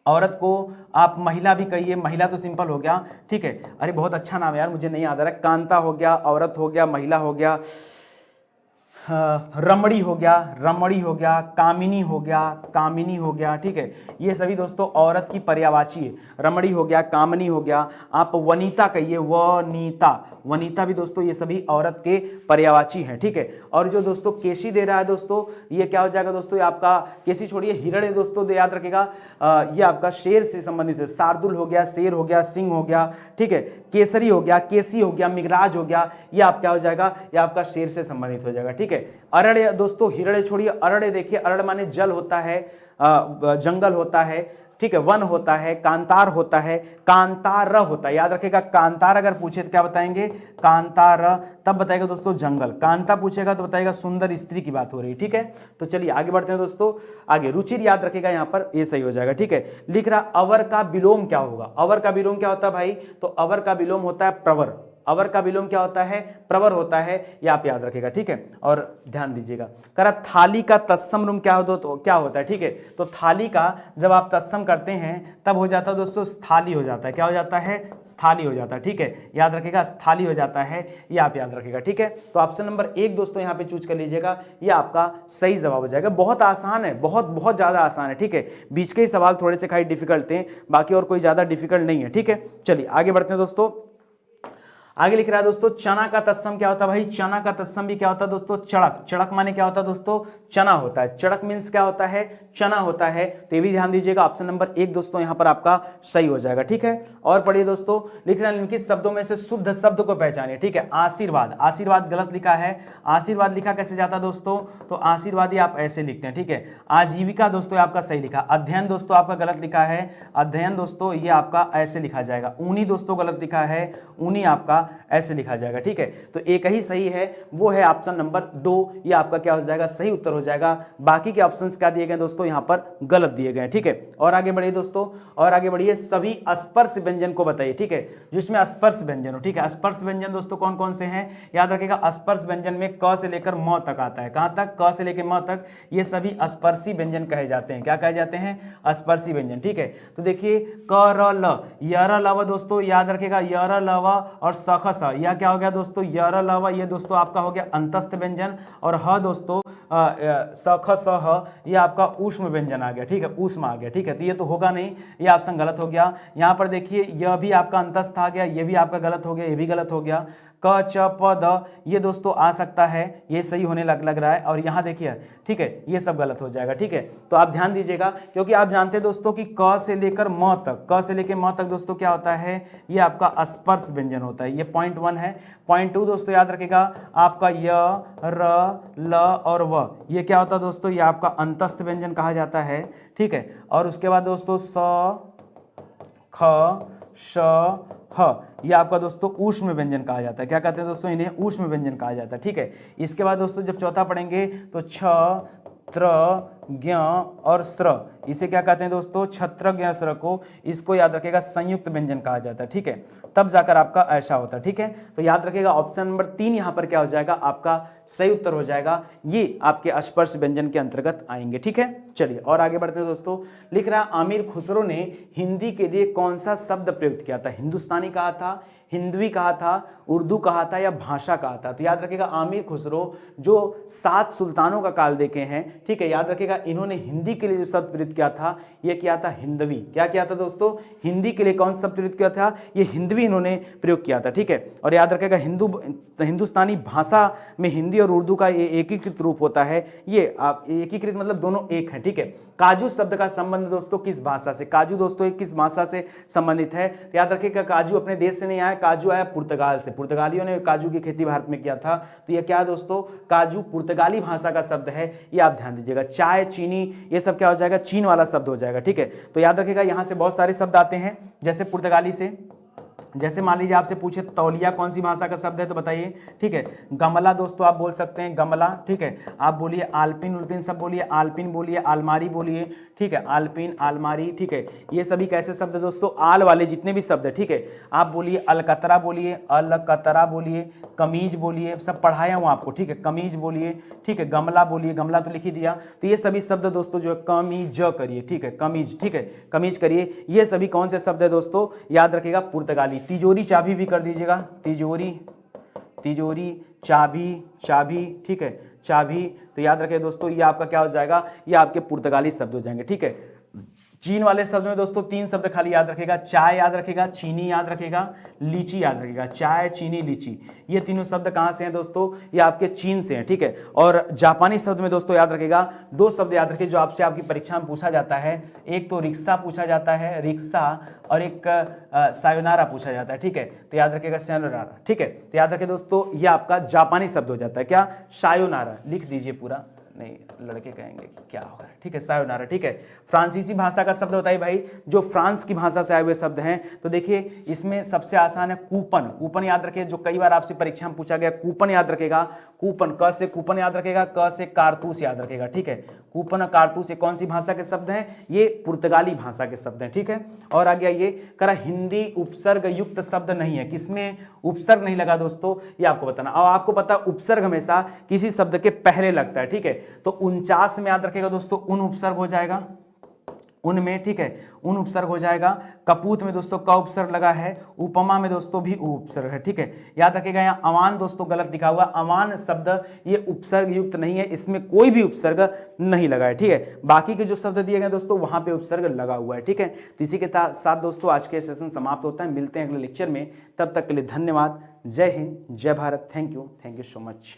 औरत को आप महिला भी कहिए, महिला तो सिंपल हो गया, ठीक है। अरे बहुत अच्छा नाम है यार, मुझे नहीं याद आ रहा है। कांता हो गया, औरत हो गया, महिला हो गया, रमणी हो गया, रमणी हो गया, कामिनी हो गया, कामिनी हो गया, ठीक है। ये सभी दोस्तों औरत की पर्यायवाची है। रमणी हो गया, कामिनी हो गया, आप वनीता कहिए, वनीता, वनीता भी दोस्तों ये सभी औरत के पर्यायवाची हैं, ठीक है। और जो दोस्तों केशी दे रहा है दोस्तों, ये क्या हो जाएगा दोस्तों, ये आपका केशी छोड़िए, हिरण दोस्तों याद रखेगा, ये आपका शेर से संबंधित है। शार्दुल हो गया, शेर हो गया, सिंह हो गया, ठीक है। केसरी हो गया, केसी हो गया, मिगराज हो गया, ये आप क्या हो जाएगा, ये आपका शेर से संबंधित हो जाएगा, ठीक है। अरण्य दोस्तों, हिरण्य छोड़िए, अरण्य देखिए, अरण्य माने जल होता है, जंगल होता है, ठीक है, वन होता है, कांतार होता है, कांतार होता है, याद रखेगा। कांतार अगर पूछे तो क्या बताएंगे, कांतार, तब बताएगा दोस्तों जंगल। कांता पूछेगा तो बताएगा सुंदर स्त्री की बात हो रही है, ठीक है। तो चलिए आगे बढ़ते हैं दोस्तों, आगे रुचिर याद रखेगा, यहां पर ये सही हो जाएगा, ठीक है। लिख रहा अवर का विलोम क्या होगा, अवर का विलोम क्या होता है भाई, तो अवर का विलोम होता है प्रवर, अवर का विलोम क्या होता है, प्रवर होता है, ये आप याद रखेगा, ठीक है। और ध्यान दीजिएगा, करा थाली का तत्सम रूप क्या होता, तो क्या होता है, ठीक है। तो थाली का जब आप तत्सम करते हैं तब हो जाता है दोस्तों स्थाली हो जाता है, क्या हो जाता है, स्थाली हो जाता है, ठीक है। याद रखेगा, स्थाली हो जाता है, ये आप याद रखेगा, ठीक है। तो ऑप्शन नंबर 1 दोस्तों यहाँ पे चूज कर लीजिएगा, ये आपका सही जवाब हो जाएगा। बहुत आसान है, बहुत बहुत ज्यादा आसान है, ठीक है। बीच के ही सवाल थोड़े से खाली डिफिकल्ट थे, बाकी और कोई ज्यादा डिफिकल्ट नहीं है, ठीक है। चलिए आगे बढ़ते हैं दोस्तों, आगे लिख रहा है दोस्तों चना का तत्सम क्या होता है भाई, चना का तत्सम भी क्या होता है दोस्तों, चड़क, चड़क माने क्या होता है दोस्तों, चना होता है। चड़क मीन्स क्या होता है, चना होता है, तो ये भी ध्यान दीजिएगा। ऑप्शन नंबर 1 दोस्तों यहाँ पर आपका सही हो जाएगा, ठीक है। और पढ़िए दोस्तों, लिख रहे हैं निम्नलिखित शब्दों में से शुद्ध शब्द को पहचानिए, ठीक है। आशीर्वाद, आशीर्वाद गलत लिखा है, आशीर्वाद लिखा कैसे जाता है दोस्तों, तो आशीर्वादी आप ऐसे लिखते हैं, ठीक है। आजीविका दोस्तों आपका सही लिखा, अध्ययन दोस्तों आपका गलत लिखा है, अध्ययन दोस्तों ये आपका ऐसे लिखा जाएगा। ऊनी दोस्तों गलत लिखा है, ऊनी आपका ऐसे लिखा जाएगा, ठीक है। तो एक ही सही है, वो है ऑप्शन नंबर 2, ये आपका क्या हो जाएगा, सही उत्तर हो जाएगा। बाकी के ऑप्शंस क्या दिए गए दोस्तों, यहाँ पर गलत दिए गए, ठीक है। और आगे बढ़िए दोस्तों, और आगे बढ़िए, सभी स्पर्श व्यंजन को बताइए, ठीक है, जिसमें स्पर्श व्यंजन हो, ठीक है। स्पर्श व्यंजन दोस्तों कौन कौन से हैं, याद रखेगा। स्पर्श व्यंजन में क से लेकर म तक आता है, कहां तक, क से लेकर म तक, ये सभी स्पर्शी व्यंजन कहे जाते हैं। क्या कहे जाते हैं, स्पर्शी व्यंजन, ठीक है। तो देखिए क र ल, यर लव दोस्तों याद रखेगा, यर लव और सख स, यह क्या हो गया दोस्तों, यर लव, ये दोस्तों आपका हो गया अंतस्थ व्यंजन। और ह दोस्तों सख सह, ये आपका ऊष्म व्यंजन आ गया, ठीक है, ऊष्म आ गया, ठीक है। तो ये तो होगा नहीं, ये ऑप्शन गलत हो गया। यहाँ पर देखिए यह भी आपका अंतस्थ आ गया, ये भी आपका गलत हो गया, ये भी गलत हो गया। क च प द, ये दोस्तों आ सकता है, ये सही होने लग रहा है। और यहाँ देखिए, ठीक है, ये सब गलत हो जाएगा, ठीक है। तो आप ध्यान दीजिएगा, क्योंकि आप जानते हैं दोस्तों कि क से लेकर म तक, क से लेकर म तक दोस्तों क्या होता है, ये आपका स्पर्श व्यंजन होता है। ये पॉइंट 1 है। पॉइंट 2 दोस्तों याद रखेगा, आपका य, र, ल और व, ये क्या होता है दोस्तों, ये आपका अंतस्थ व्यंजन कहा जाता है, ठीक है। और उसके बाद दोस्तों स, ख, श, ह, ये आपका दोस्तों ऊष्म व्यंजन कहा जाता है। क्या कहते हैं दोस्तों, इन्हें ऊष्म व्यंजन कहा जाता है, ठीक है। इसके बाद दोस्तों जब चौथा पढ़ेंगे तो छ, त्र, ज्ञ और स्त्र, इसे क्या कहते हैं दोस्तों, छत्र ज्ञ स्त्र को, इसको याद रखेगा संयुक्त व्यंजन कहा जाता है, ठीक है। तब जाकर आपका ऐसा होता है, ठीक है। तो याद रखेगा ऑप्शन नंबर 3 यहाँ पर क्या हो जाएगा, आपका सही उत्तर हो जाएगा। ये आपके स्पर्श व्यंजन के अंतर्गत आएंगे, ठीक है। चलिए और आगे बढ़ते हैं दोस्तों, लिख रहा आमिर खुसरो ने हिंदी के लिए कौन सा शब्द प्रयुक्त किया था, हिंदुस्तानी कहा था, हिंदवी कहा था, उर्दू कहा था या भाषा कहा था। तो याद रखेगा आमिर खुसरो जो 7 सुल्तानों का काल देखे हैं, ठीक है, याद रखेगा इन्होंने हिंदी के लिए जो शब्द प्रयुक्त किया था, ये किया था हिंदवी। क्या किया था दोस्तों, हिंदी के लिए कौन सा शब्द प्रयुक्त किया था, ये हिंदवी इन्होंने प्रयोग किया था, ठीक है। और याद रखेगा हिंदुस्तानी भाषा में हिंदी और उर्दू का एकीकृत रूप होता है, ये आप एकीकृत मतलब दोनों एक है, ठीक है। काजू शब्द का संबंध दोस्तों किस भाषा से, काजू दोस्तों किस भाषा से संबंधित है, तो याद रखिएगा काजू अपने देश से नहीं आया, काजू आया पुर्तगाल से, पुर्तगालियों ने काजू की खेती भारत में किया था। तो ये क्या दोस्तों, काजू पुर्तगाली भाषा का शब्द है, ये आप ध्यान दीजिएगा। चाय, चीनी, ये सब क्या हो जाएगा, चीन वाला शब्द हो जाएगा, ठीक है। तो याद रखिएगा यहां से बहुत सारे शब्द आते हैं, जैसे पुर्तगाली से, जैसे मान लीजिए आपसे पूछे तौलिया कौन सी भाषा का शब्द है तो बताइए, ठीक है। गमला दोस्तों आप बोल सकते हैं, गमला, ठीक है। आप बोलिए आल्पिन, उल्पिन सब बोलिए, आल्पिन बोलिए, आलमारी बोलिए, ठीक है, आलपीन, आलमारी, ठीक है, ये सभी कैसे शब्द है दोस्तों, आल वाले जितने भी शब्द है, ठीक है। आप बोलिए अलकतरा, बोलिए अलकतरा, बोलिए कमीज, बोलिए, सब पढ़ाया हूँ आपको, ठीक है, कमीज बोलिए, ठीक है, गमला बोलिए, गमला तो लिख ही दिया। तो ये सभी शब्द दोस्तों जो है कमीज करिए, ठीक है, कमीज, ठीक है, कमीज करिए। ये सभी कौन से शब्द है दोस्तों, याद रखिएगा, पुर्तगाली। तिजोरी चाबी भी कर दीजिएगा, तिजोरी, तिजोरी, चाबी, चाबी, ठीक है, चाबी। तो याद रखिए दोस्तों, ये आपका क्या हो जाएगा, ये आपके पुर्तगाली शब्द हो जाएंगे, ठीक है। चीन वाले शब्द में दोस्तों 3 शब्द खाली याद रखेगा, चाय याद रखेगा, चीनी याद रखेगा, लीची याद रखेगा। चाय, चीनी, लीची, ये तीनों शब्द कहाँ से हैं दोस्तों, ये आपके चीन से हैं, ठीक है। और जापानी शब्द में दोस्तों याद रखेगा 2 शब्द याद रखिए जो आपसे आपकी परीक्षा में पूछा जाता है। एक तो रिक्शा पूछा जाता है, रिक्शा, और एक सायोनारा पूछा जाता है, ठीक है। तो याद रखिएगा सायोनारा, ठीक है। तो याद रखिए दोस्तों, ये आपका जापानी शब्द हो जाता है, क्या, सायोनारा। लिख दीजिए पूरा, नहीं लड़के कहेंगे क्या होगा, ठीक है, सायोनारा, ठीक है। फ्रांसीसी भाषा का शब्द बताइए भाई, जो फ्रांस की भाषा से आए हुए शब्द हैं। तो देखिए इसमें सबसे आसान है कूपन। कूपन याद रखिए, जो कई बार आपसे परीक्षा में पूछा गया, कूपन याद रखेगा। कूपन, क से कूपन याद रखेगा, क से कारतूस याद रखेगा, ठीक है। कूपन और कारतूस ये कौन सी भाषा के शब्द हैं, ये पुर्तगाली भाषा के शब्द हैं, ठीक है। और आ गया ये करा, हिंदी उपसर्ग युक्त शब्द नहीं है, किसमें उपसर्ग नहीं लगा दोस्तों, ये आपको बताना। और आपको पता उपसर्ग हमेशा किसी शब्द के पहले लगता है, ठीक है। तो 49 में याद रखेगा दोस्तों, उन उपसर्ग हो जाएगा, उनमें, ठीक है, उन उपसर्ग हो जाएगा। कपूत में दोस्तों क उपसर्ग लगा है, उपमा में दोस्तों भी उ उपसर्ग है, ठीक है। याद रखिएगा यहाँ अमान दोस्तों गलत लिखा हुआ, अमान शब्द ये उपसर्ग युक्त नहीं है, इसमें कोई भी उपसर्ग नहीं लगा है, ठीक है। बाकी के जो शब्द दिए गए दोस्तों वहां पे उपसर्ग लगा हुआ है, ठीक है। तो इसी के साथ दोस्तों आज के सेशन समाप्त होता है, मिलते हैं अगले लेक्चर में, तब तक के लिए धन्यवाद। जय हिंद, जय Bharat, thank you so much.